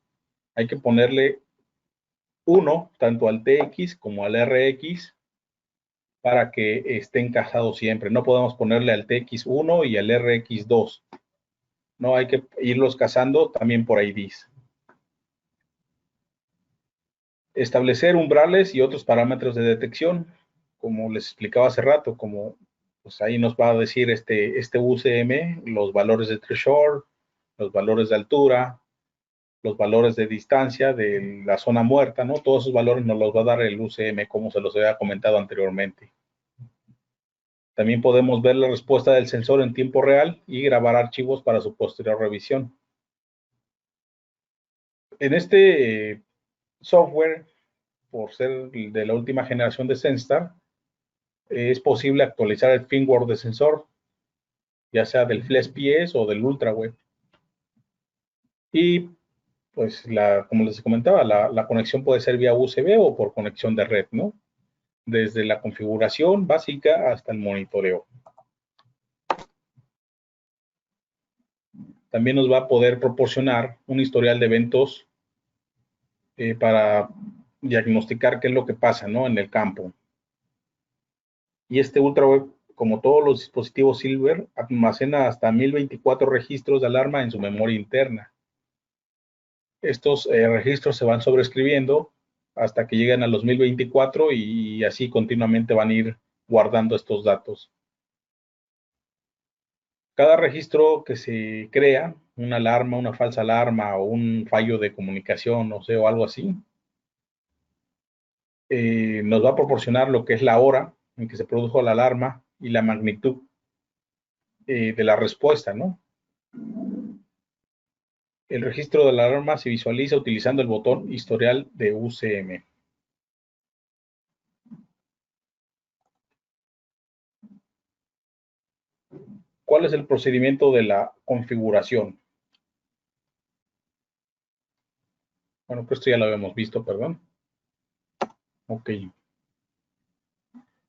hay que ponerle 1 tanto al TX como al RX para que esté encajado siempre. No podemos ponerle al TX1 y al RX2. No, hay que irlos cazando también por IDs. Establecer umbrales y otros parámetros de detección, como les explicaba hace rato, como pues ahí nos va a decir este UCM, los valores de threshold, los valores de altura, los valores de distancia de la zona muerta, ¿no? Todos esos valores nos los va a dar el UCM, como se los había comentado anteriormente. También podemos ver la respuesta del sensor en tiempo real y grabar archivos para su posterior revisión. En este software, por ser de la última generación de Senstar, es posible actualizar el firmware de sensor, ya sea del FlexPS o del UltraWeb. Y pues, como les comentaba, la conexión puede ser vía USB o por conexión de red, ¿no? Desde la configuración básica hasta el monitoreo. También nos va a poder proporcionar un historial de eventos para diagnosticar qué es lo que pasa, ¿no? En el campo. Y este UltraWeb, como todos los dispositivos Silver, almacena hasta 1024 registros de alarma en su memoria interna. Estos registros se van sobreescribiendo hasta que lleguen a los 1024 y así continuamente van a ir guardando estos datos. Cada registro que se crea, una alarma, una falsa alarma o un fallo de comunicación, no sé, o algo así, nos va a proporcionar lo que es la hora en que se produjo la alarma y la magnitud de la respuesta, ¿no? El registro de la alarma se visualiza utilizando el botón historial de UCM. ¿Cuál es el procedimiento de la configuración? Bueno, pues esto ya lo habíamos visto, perdón. Ok.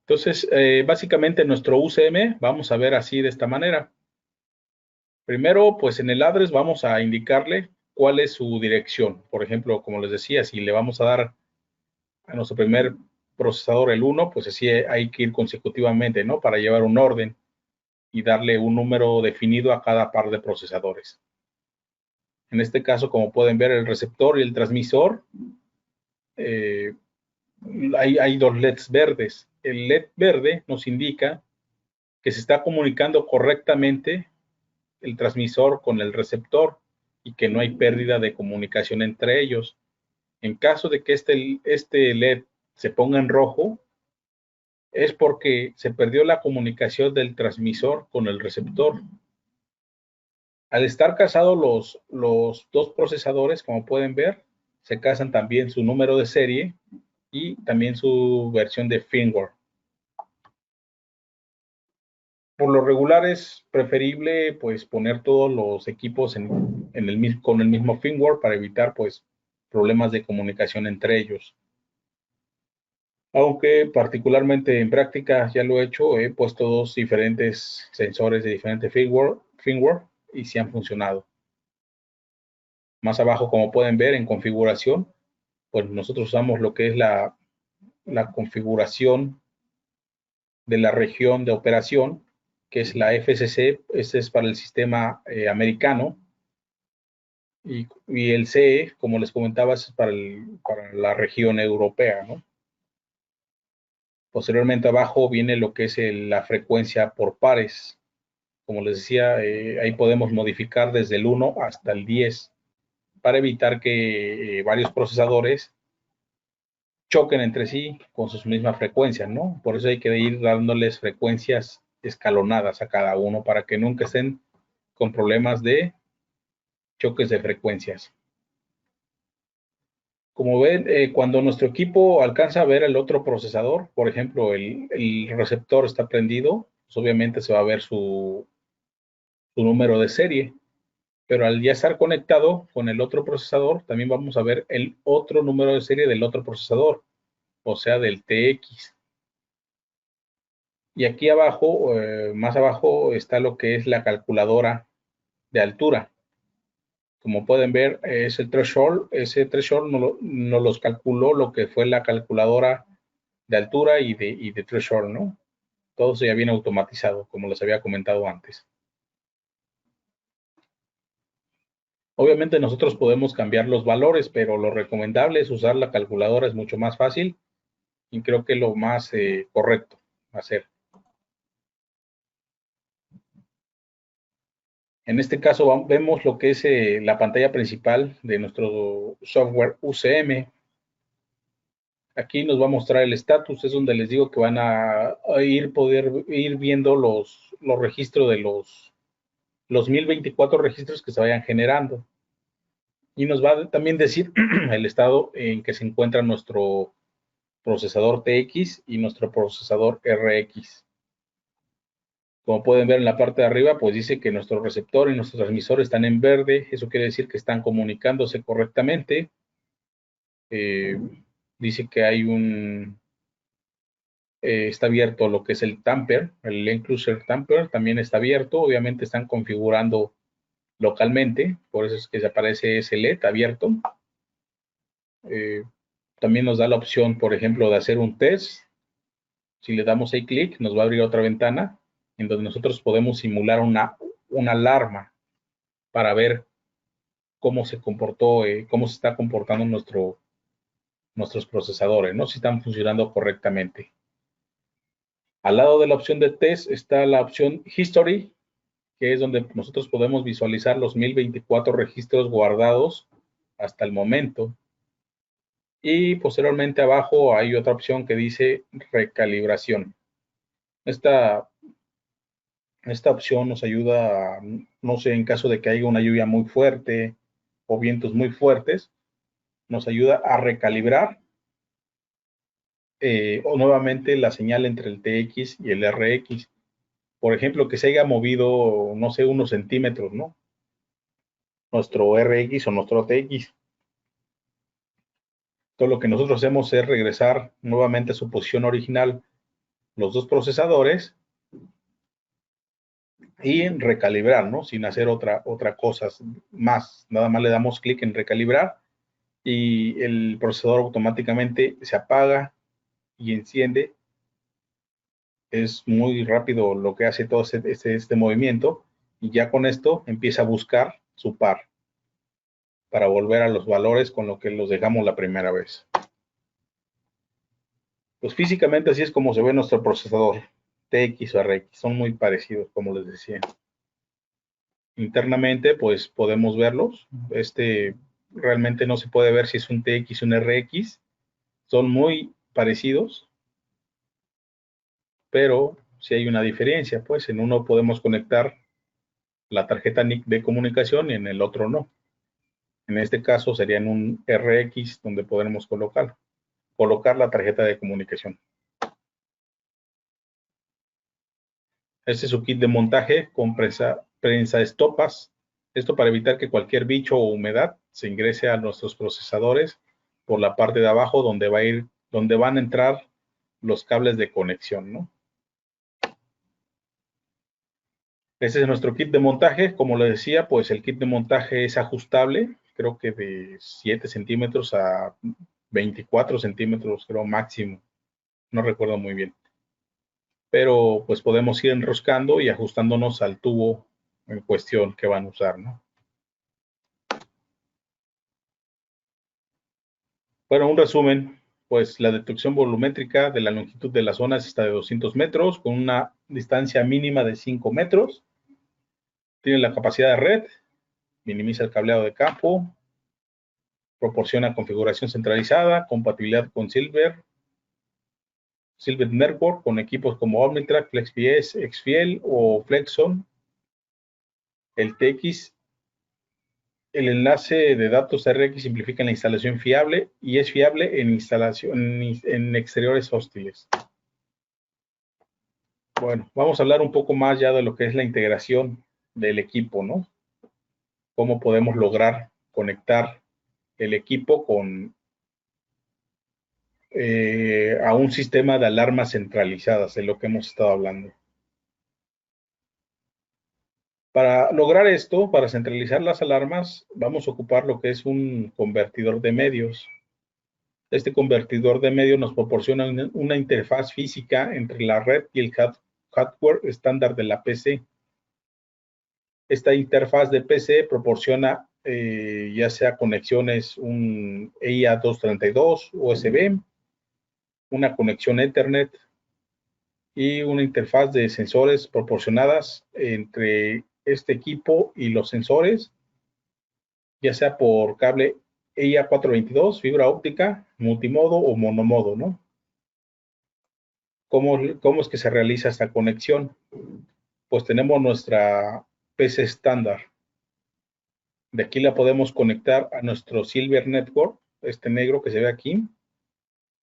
Entonces, básicamente nuestro UCM vamos a ver así de esta manera. Primero, pues en el address vamos a indicarle cuál es su dirección. Por ejemplo, como les decía, si le vamos a dar a nuestro primer procesador el 1, pues así hay que ir consecutivamente, ¿no? Para llevar un orden y darle un número definido a cada par de procesadores. En este caso, como pueden ver, el receptor y el transmisor, eh, hay dos LEDs verdes. El LED verde nos indica que se está comunicando correctamente el transmisor con el receptor y que no hay pérdida de comunicación entre ellos. En caso de que este LED se ponga en rojo, es porque se perdió la comunicación del transmisor con el receptor. Al estar casados los dos procesadores, como pueden ver, se casan también su número de serie y también su versión de firmware. Por lo regular es preferible pues poner todos los equipos con el mismo firmware para evitar pues problemas de comunicación entre ellos. Aunque particularmente en práctica ya lo he hecho, he puesto dos diferentes sensores de diferente firmware y sí han funcionado. Más abajo, como pueden ver en configuración, pues nosotros usamos lo que es la configuración de la región de operación, que es la FCC. Este es para el sistema americano, y el CE, como les comentaba, es para la región europea, ¿no? Posteriormente abajo viene lo que es la frecuencia por pares. Como les decía, ahí podemos modificar desde el 1 hasta el 10 para evitar que varios procesadores choquen entre sí con sus mismas frecuencias, ¿no? Por eso hay que ir dándoles frecuencias escalonadas a cada uno para que nunca estén con problemas de choques de frecuencias. Como ven, cuando nuestro equipo alcanza a ver el otro procesador, por ejemplo, el receptor está prendido, pues obviamente se va a ver su número de serie, pero al ya estar conectado con el otro procesador, también vamos a ver el otro número de serie del otro procesador, o sea, del TX. Y aquí abajo, más abajo, está lo que es la calculadora de altura. Como pueden ver, es el threshold. Ese threshold nos los calculó lo que fue la calculadora de altura y de threshold, ¿no? Todo se ya viene automatizado, como les había comentado antes. Obviamente nosotros podemos cambiar los valores, pero lo recomendable es usar la calculadora, es mucho más fácil y creo que es lo más correcto hacer. En este caso vemos lo que es la pantalla principal de nuestro software UCM. Aquí nos va a mostrar el estatus, es donde les digo que van a poder ir viendo los registros de los 1024 registros que se vayan generando. Y nos va a también decir el estado en que se encuentra nuestro procesador TX y nuestro procesador RX. Como pueden ver en la parte de arriba, pues dice que nuestro receptor y nuestro transmisor están en verde. Eso quiere decir que están comunicándose correctamente. Eh, Dice que hay está abierto lo que es el tamper, el enclosure tamper también está abierto. Obviamente están configurando localmente, por eso es que se aparece ese LED abierto. Eh, También nos da la opción, por ejemplo, de hacer un test. Si le damos ahí clic, nos va a abrir otra ventana en donde nosotros podemos simular una alarma para ver cómo se comportó, cómo se está comportando nuestros procesadores, ¿no? Si están funcionando correctamente. Al lado de la opción de test está la opción History, que es donde nosotros podemos visualizar los 1024 registros guardados hasta el momento. Y posteriormente abajo hay otra opción que dice recalibración. Esta, esta opción nos ayuda, no sé, en caso de que haya una lluvia muy fuerte o vientos muy fuertes, nos ayuda a recalibrar o nuevamente la señal entre el TX y el RX. Por ejemplo, que se haya movido, no sé, unos centímetros, ¿no? Nuestro RX o nuestro TX. Todo lo que nosotros hacemos es regresar nuevamente a su posición original los dos procesadores y recalibrar, ¿no? Sin hacer otra cosa más. Nada más le damos clic en recalibrar y el procesador automáticamente se apaga y enciende. Es muy rápido lo que hace todo este movimiento y ya con esto empieza a buscar su par para volver a los valores con lo que los dejamos la primera vez. Pues físicamente así es como se ve nuestro procesador TX o RX, son muy parecidos como les decía. Internamente pues podemos verlos, realmente no se puede ver si es un TX o un RX, son muy parecidos, pero sí hay una diferencia, pues en uno podemos conectar la tarjeta NIC de comunicación y en el otro no. En este caso sería en un RX donde podremos colocar la tarjeta de comunicación. Este es su kit de montaje con prensa estopas. Esto para evitar que cualquier bicho o humedad se ingrese a nuestros procesadores por la parte de abajo donde van a entrar los cables de conexión, ¿no? Este es nuestro kit de montaje. Como les decía, pues el kit de montaje es ajustable, creo que de 7 centímetros a 24 centímetros, creo máximo. No recuerdo muy bien. Pero pues podemos ir enroscando y ajustándonos al tubo en cuestión que van a usar, ¿no? Bueno, un resumen, pues la detección volumétrica de la longitud de las zonas está de 200 metros con una distancia mínima de 5 metros. Tiene la capacidad de red, minimiza el cableado de campo, proporciona configuración centralizada, compatibilidad con Silver Network con equipos como Omnitrack, FlexPS, XFiel o Flexon. El TX, el enlace de datos RX simplifica la instalación fiable y es fiable en exteriores hostiles. Bueno, vamos a hablar un poco más ya de lo que es la integración del equipo, ¿no? Cómo podemos lograr conectar el equipo a un sistema de alarmas centralizadas, de lo que hemos estado hablando. Para lograr esto, para centralizar las alarmas, vamos a ocupar lo que es un convertidor de medios. Este convertidor de medios nos proporciona una interfaz física entre la red y el hardware estándar de la PC. Esta interfaz de PC proporciona ya sea conexiones, un EIA232 USB, una conexión Ethernet y una interfaz de sensores proporcionadas entre este equipo y los sensores, ya sea por cable EIA422, fibra óptica, multimodo o monomodo, ¿no? ¿Cómo es que se realiza esta conexión? Pues tenemos nuestra PC estándar. De aquí la podemos conectar a nuestro Silver Network, este negro que se ve aquí,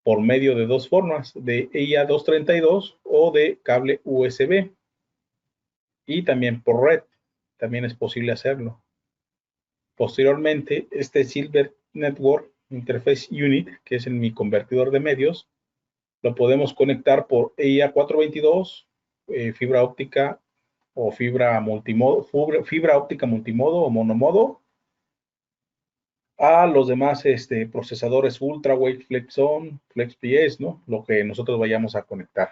por medio de dos formas, de EIA232 o de cable USB. Y también por red, también es posible hacerlo. Posteriormente, este Silver Network Interface Unit, que es en mi convertidor de medios, lo podemos conectar por EIA422, fibra óptica o fibra óptica multimodo o monomodo, a los demás procesadores UltraWave, Flexon, FlexPS, ¿no? Lo que nosotros vayamos a conectar.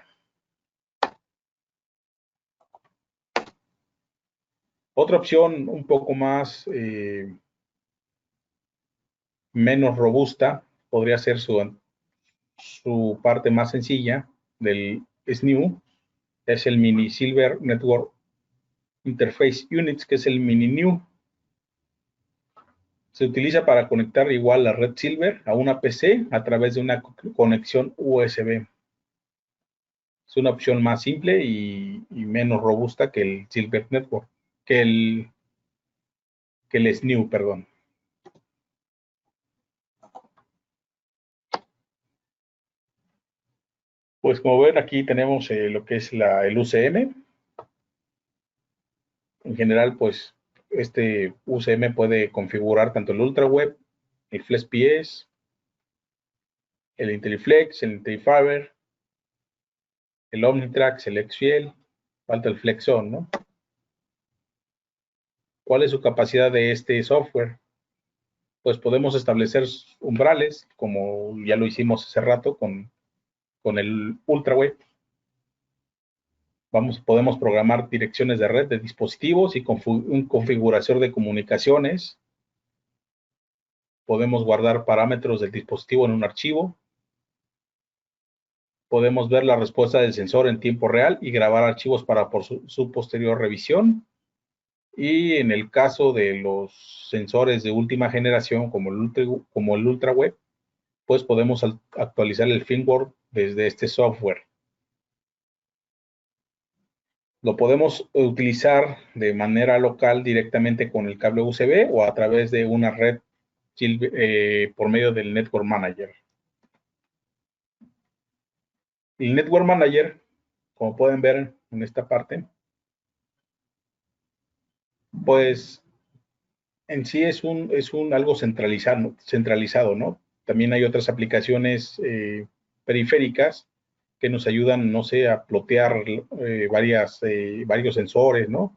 Otra opción un poco más menos robusta podría ser su parte más sencilla del SNU, es el Mini Silver Network Interface Units, que es el Mini NU. Se utiliza para conectar igual la red Silver a una PC a través de una conexión USB. Es una opción más simple y menos robusta que el Silver Network, que el SNU, perdón. Pues como ven, aquí tenemos lo que es el UCM. En general, pues este UCM puede configurar tanto el UltraWeb, el FlexPS, el IntelliFlex, el IntelliFiber, el Omnitrax, el XFiel, falta el Flexon, ¿no? ¿Cuál es su capacidad de este software? Pues podemos establecer umbrales, como ya lo hicimos hace rato con el UltraWeb. Podemos programar direcciones de red de dispositivos y un configurador de comunicaciones. Podemos guardar parámetros del dispositivo en un archivo. Podemos ver la respuesta del sensor en tiempo real y grabar archivos para su posterior revisión. Y en el caso de los sensores de última generación, como el UltraWeb, pues podemos actualizar el firmware desde este software. Lo podemos utilizar de manera local directamente con el cable USB o a través de una red por medio del Network Manager. El Network Manager, como pueden ver en esta parte, pues en sí es un algo centralizado, ¿no? También hay otras aplicaciones periféricas que nos ayudan, no sé, a plotear varios sensores, ¿no?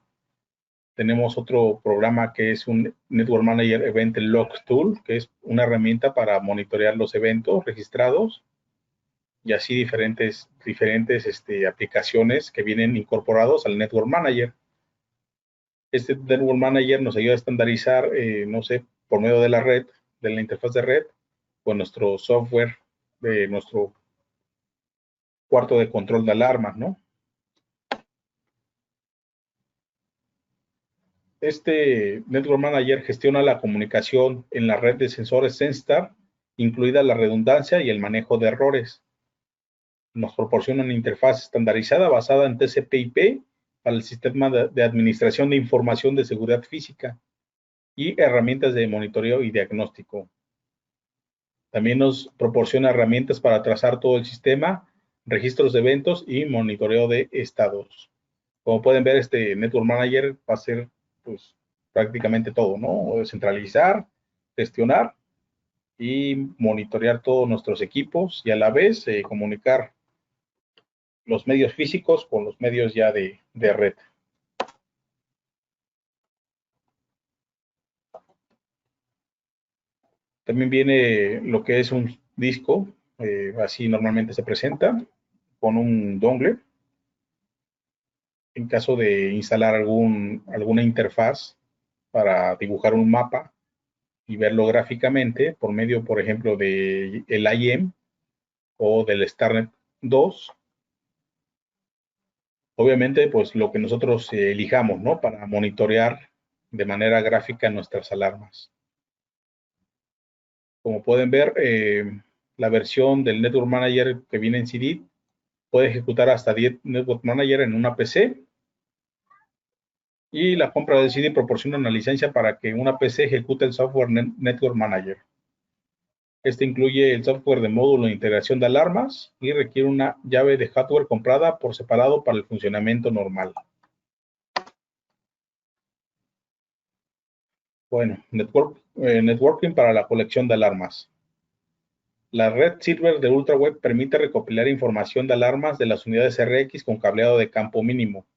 Tenemos otro programa que es un Network Manager Event Log Tool, que es una herramienta para monitorear los eventos registrados y así diferentes aplicaciones que vienen incorporados al Network Manager. Este Network Manager nos ayuda a estandarizar, no sé, por medio de la red, de la interfaz de red, con nuestro software de nuestro cuarto de control de alarmas, ¿no? Este Network Manager gestiona la comunicación en la red de sensores Senstar, incluida la redundancia y el manejo de errores. Nos proporciona una interfaz estandarizada basada en TCP/IP para el sistema de administración de información de seguridad física y herramientas de monitoreo y diagnóstico. También nos proporciona herramientas para trazar todo el sistema, registros de eventos y monitoreo de estados. Como pueden ver, este Network Manager va a ser pues, prácticamente todo, ¿no? Centralizar, gestionar y monitorear todos nuestros equipos y a la vez comunicar los medios físicos con los medios ya de red. También viene lo que es un disco, así normalmente se presenta, con un dongle. En caso de instalar alguna interfaz para dibujar un mapa y verlo gráficamente por medio, por ejemplo, del IM o del StarNet 2, obviamente, pues lo que nosotros elijamos, ¿no? Para monitorear de manera gráfica nuestras alarmas. Como pueden ver, la versión del Network Manager que viene en CD puede ejecutar hasta 10 Network Manager en una PC y la compra de CD proporciona una licencia para que una PC ejecute el software Network Manager. Este incluye el software de módulo de integración de alarmas y requiere una llave de hardware comprada por separado para el funcionamiento normal. Bueno, networking para la colección de alarmas. La red Silver de UltraWeb permite recopilar información de alarmas de las unidades RX con cableado de campo mínimo.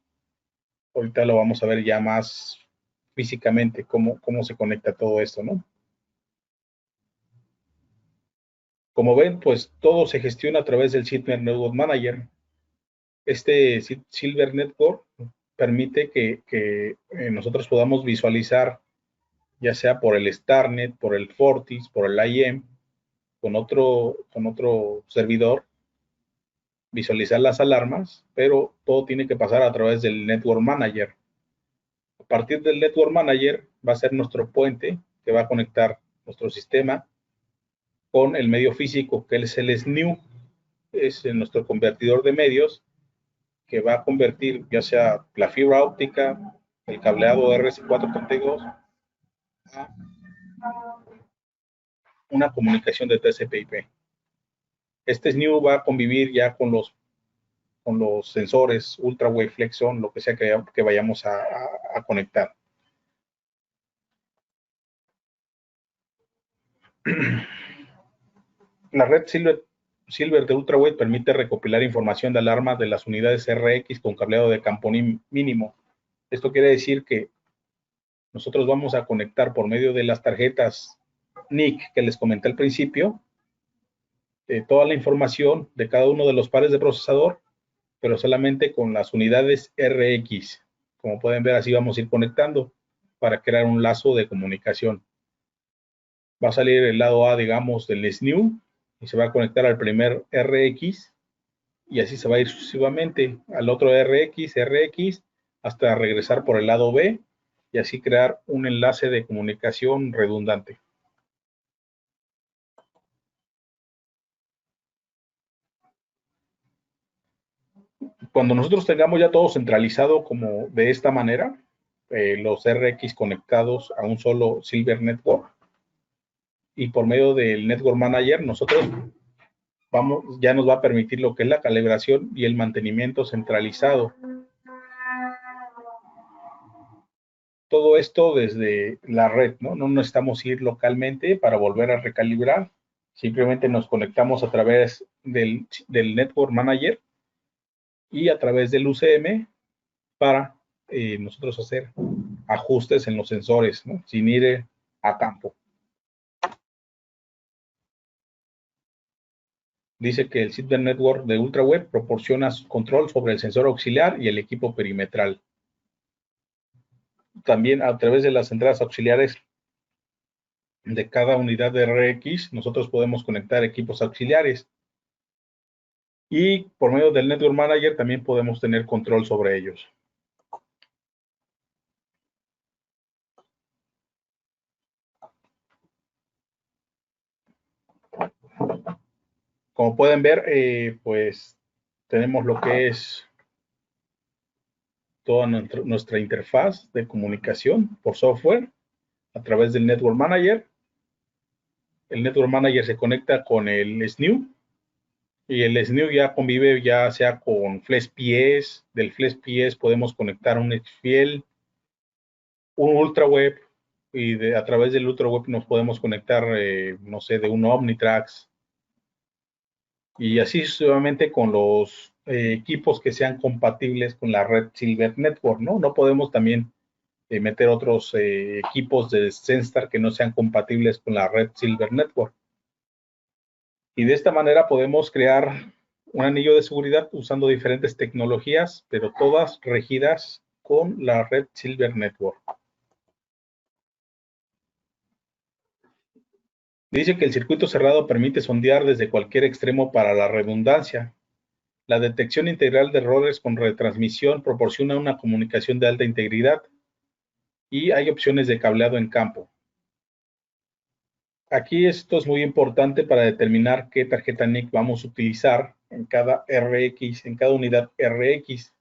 Ahorita lo vamos a ver ya más físicamente, cómo se conecta todo esto, ¿no? Como ven, pues todo se gestiona a través del Silver Network Manager. Este Silver Network permite que nosotros podamos visualizar, ya sea por el StarNet, por el Fortis, por el IM, con otro servidor, visualizar las alarmas, pero todo tiene que pasar a través del Network Manager. A partir del Network Manager va a ser nuestro puente que va a conectar nuestro sistema con el medio físico, que es el SNU, es nuestro convertidor de medios, que va a convertir ya sea la fibra óptica, el cableado RS432, a una comunicación de TCP/IP. Este SNU va a convivir ya con los sensores Ultra Wave Flexion, lo que sea que vayamos a conectar. La red Silver de UltraWave permite recopilar información de alarmas de las unidades RX con cableado de campo mínimo. Esto quiere decir que nosotros vamos a conectar por medio de las tarjetas NIC que les comenté al principio, toda la información de cada uno de los pares de procesador, pero solamente con las unidades RX. Como pueden ver, así vamos a ir conectando para crear un lazo de comunicación. Va a salir el lado A, digamos, del SNU y se va a conectar al primer RX y así se va a ir sucesivamente al otro RX, hasta regresar por el lado B y así crear un enlace de comunicación redundante. Cuando nosotros tengamos ya todo centralizado como de esta manera, los RX conectados a un solo Silver Network, y por medio del Network Manager, nosotros ya nos va a permitir lo que es la calibración y el mantenimiento centralizado. Todo esto desde la red, ¿no? No necesitamos ir localmente para volver a recalibrar. Simplemente nos conectamos a través del Network Manager y a través del UCM para nosotros hacer ajustes en los sensores, ¿no? Sin ir a campo. Dice que el Silver Network de UltraWeb proporciona control sobre el sensor auxiliar y el equipo perimetral. También a través de las entradas auxiliares de cada unidad de RX, nosotros podemos conectar equipos auxiliares. Y por medio del Network Manager también podemos tener control sobre ellos. Como pueden ver, pues tenemos lo que es toda nuestra interfaz de comunicación por software a través del Network Manager. El Network Manager se conecta con el SNU y el SNU ya convive ya sea con FlexPS. Del FlexPS podemos conectar un XFiel, un UltraWeb, y a través del UltraWeb nos podemos conectar, no sé, de un Omnitrax, y así sucesivamente con los equipos que sean compatibles con la red Silver Network, ¿no? No podemos también meter otros equipos de Senstar que no sean compatibles con la red Silver Network. Y de esta manera podemos crear un anillo de seguridad usando diferentes tecnologías, pero todas regidas con la red Silver Network. Dice que el circuito cerrado permite sondear desde cualquier extremo para la redundancia. La detección integral de errores con retransmisión proporciona una comunicación de alta integridad y hay opciones de cableado en campo. Aquí esto es muy importante para determinar qué tarjeta NIC vamos a utilizar en cada RX, en cada unidad RX.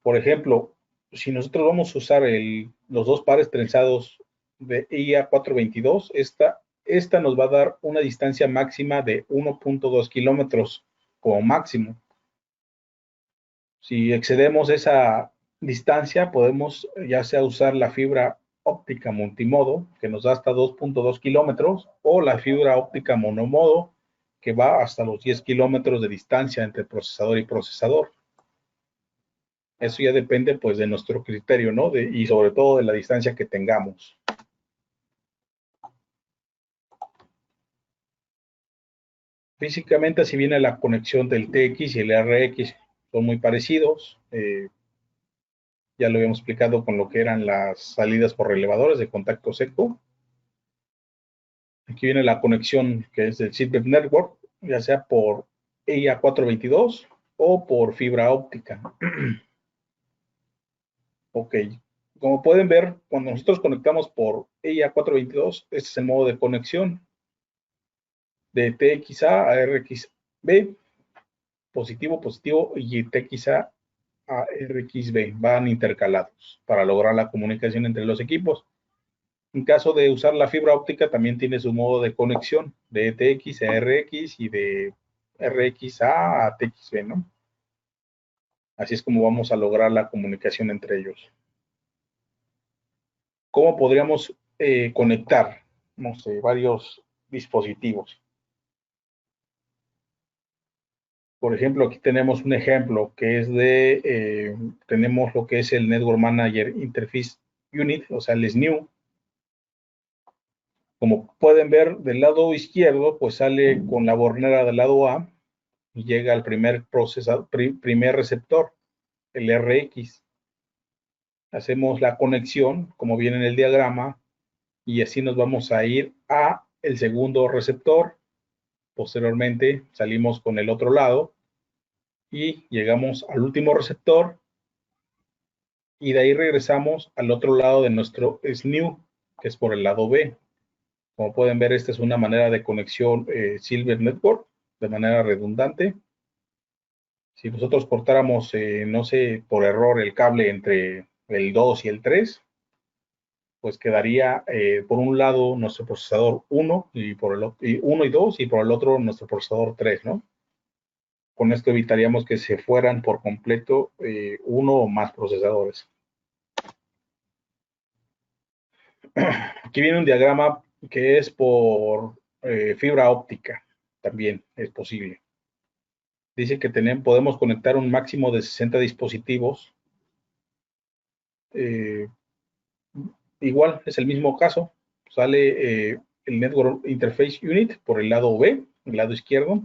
Por ejemplo, si nosotros vamos a usar los dos pares trenzados de IA422, esta nos va a dar una distancia máxima de 1.2 kilómetros como máximo. Si excedemos esa distancia, podemos ya sea usar la fibra óptica multimodo, que nos da hasta 2.2 kilómetros, o la fibra óptica monomodo, que va hasta los 10 kilómetros de distancia entre procesador y procesador. Eso ya depende pues de nuestro criterio, ¿no? Y sobre todo de la distancia que tengamos. Físicamente así viene la conexión del TX y el RX, son muy parecidos. Ya lo habíamos explicado con lo que eran las salidas por relevadores de contacto seco. Aquí viene la conexión que es del Silver Network, ya sea por EIA422 o por fibra óptica. Ok, como pueden ver, cuando nosotros conectamos por EIA422, este es el modo de conexión de TXA a RXB, positivo, positivo, y TXA a RXB, van intercalados para lograr la comunicación entre los equipos. En caso de usar la fibra óptica, también tiene su modo de conexión de TX a RX y de RXA a TXB, ¿no? Así es como vamos a lograr la comunicación entre ellos. ¿Cómo podríamos conectar, no sé, varios dispositivos? Por ejemplo, aquí tenemos un ejemplo que es tenemos lo que es el Network Manager Interface Unit, o sea, el SNU. Como pueden ver, del lado izquierdo, pues sale con la bornera del lado A y llega al primer primer receptor, el RX. Hacemos la conexión, como viene en el diagrama, y así nos vamos a ir a el segundo receptor. Posteriormente salimos con el otro lado y llegamos al último receptor, y de ahí regresamos al otro lado de nuestro SNU, que es por el lado B. Como pueden ver, esta es una manera de conexión Silver Network de manera redundante. Si nosotros cortáramos, no sé, por error el cable entre el 2 y el 3, pues quedaría por un lado nuestro procesador 1 y por el otro, y 1 y 2 y por el otro nuestro procesador 3, ¿no? Con esto evitaríamos que se fueran por completo uno o más procesadores. Aquí viene un diagrama que es por fibra óptica, también es posible. Dice que podemos conectar un máximo de 60 dispositivos. Eh, Igual, es el mismo caso. Sale el Network Interface Unit por el lado B, el lado izquierdo.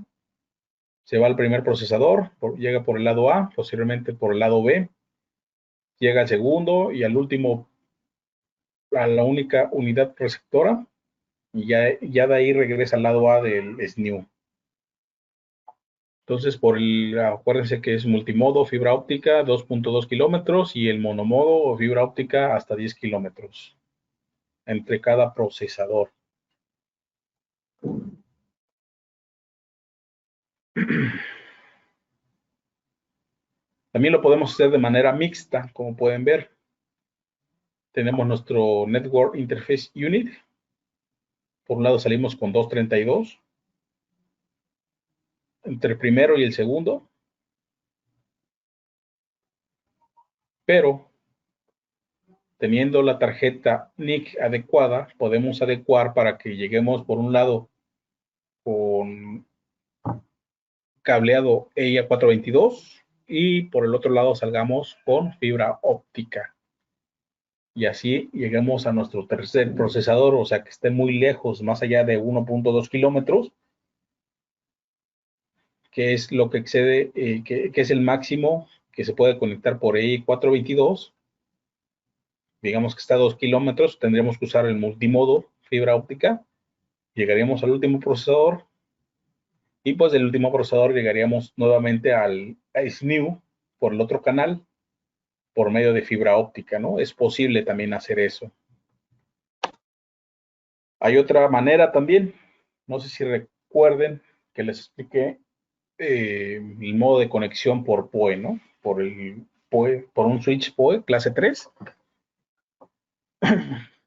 Se va al primer procesador, llega por el lado A, posiblemente por el lado B, llega al segundo y al último, a la única unidad receptora, y ya de ahí regresa al lado A del SNU. Entonces, acuérdense que es multimodo, fibra óptica, 2.2 kilómetros, y el monomodo o fibra óptica hasta 10 kilómetros entre cada procesador. También lo podemos hacer de manera mixta, como pueden ver. Tenemos nuestro Network Interface Unit. Por un lado salimos con 232 entre el primero y el segundo, pero teniendo la tarjeta NIC adecuada, podemos adecuar para que lleguemos por un lado con cableado EIA 422 y por el otro lado salgamos con fibra óptica. Y así lleguemos a nuestro tercer procesador, o sea que esté muy lejos, más allá de 1.2 kilómetros, que es lo que excede, que es el máximo que se puede conectar por EIA 422. Digamos que está a 2 kilómetros, tendríamos que usar el multimodo fibra óptica, llegaríamos al último procesador y pues del último procesador llegaríamos nuevamente al SNU por el otro canal por medio de fibra óptica, ¿no? Es posible también hacer eso. Hay otra manera también, no sé si recuerden que les expliqué el modo de conexión por PoE, ¿no? Por el PoE, por un switch PoE clase 3.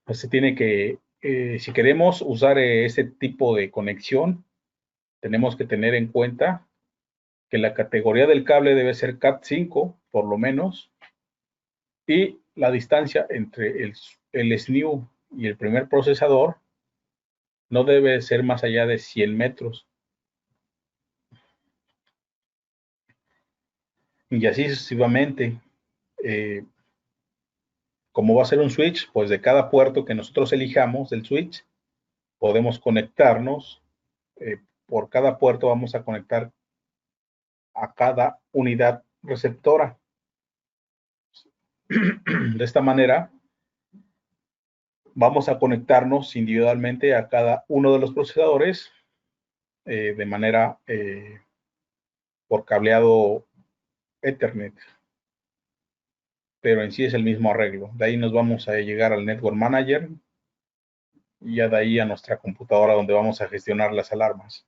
Pues se tiene que, si queremos usar ese tipo de conexión, tenemos que tener en cuenta que la categoría del cable debe ser Cat5, por lo menos, y la distancia entre el SNU y el primer procesador no debe ser más allá de 100 metros. Y así sucesivamente. Eh, Como va a ser un switch, pues de cada puerto que nosotros elijamos del switch, podemos conectarnos. Por cada puerto vamos a conectar a cada unidad receptora. De esta manera, vamos a conectarnos individualmente a cada uno de los procesadores de manera por cableado Ethernet, pero en sí es el mismo arreglo. De ahí nos vamos a llegar al Network Manager y ya de ahí a nuestra computadora donde vamos a gestionar las alarmas.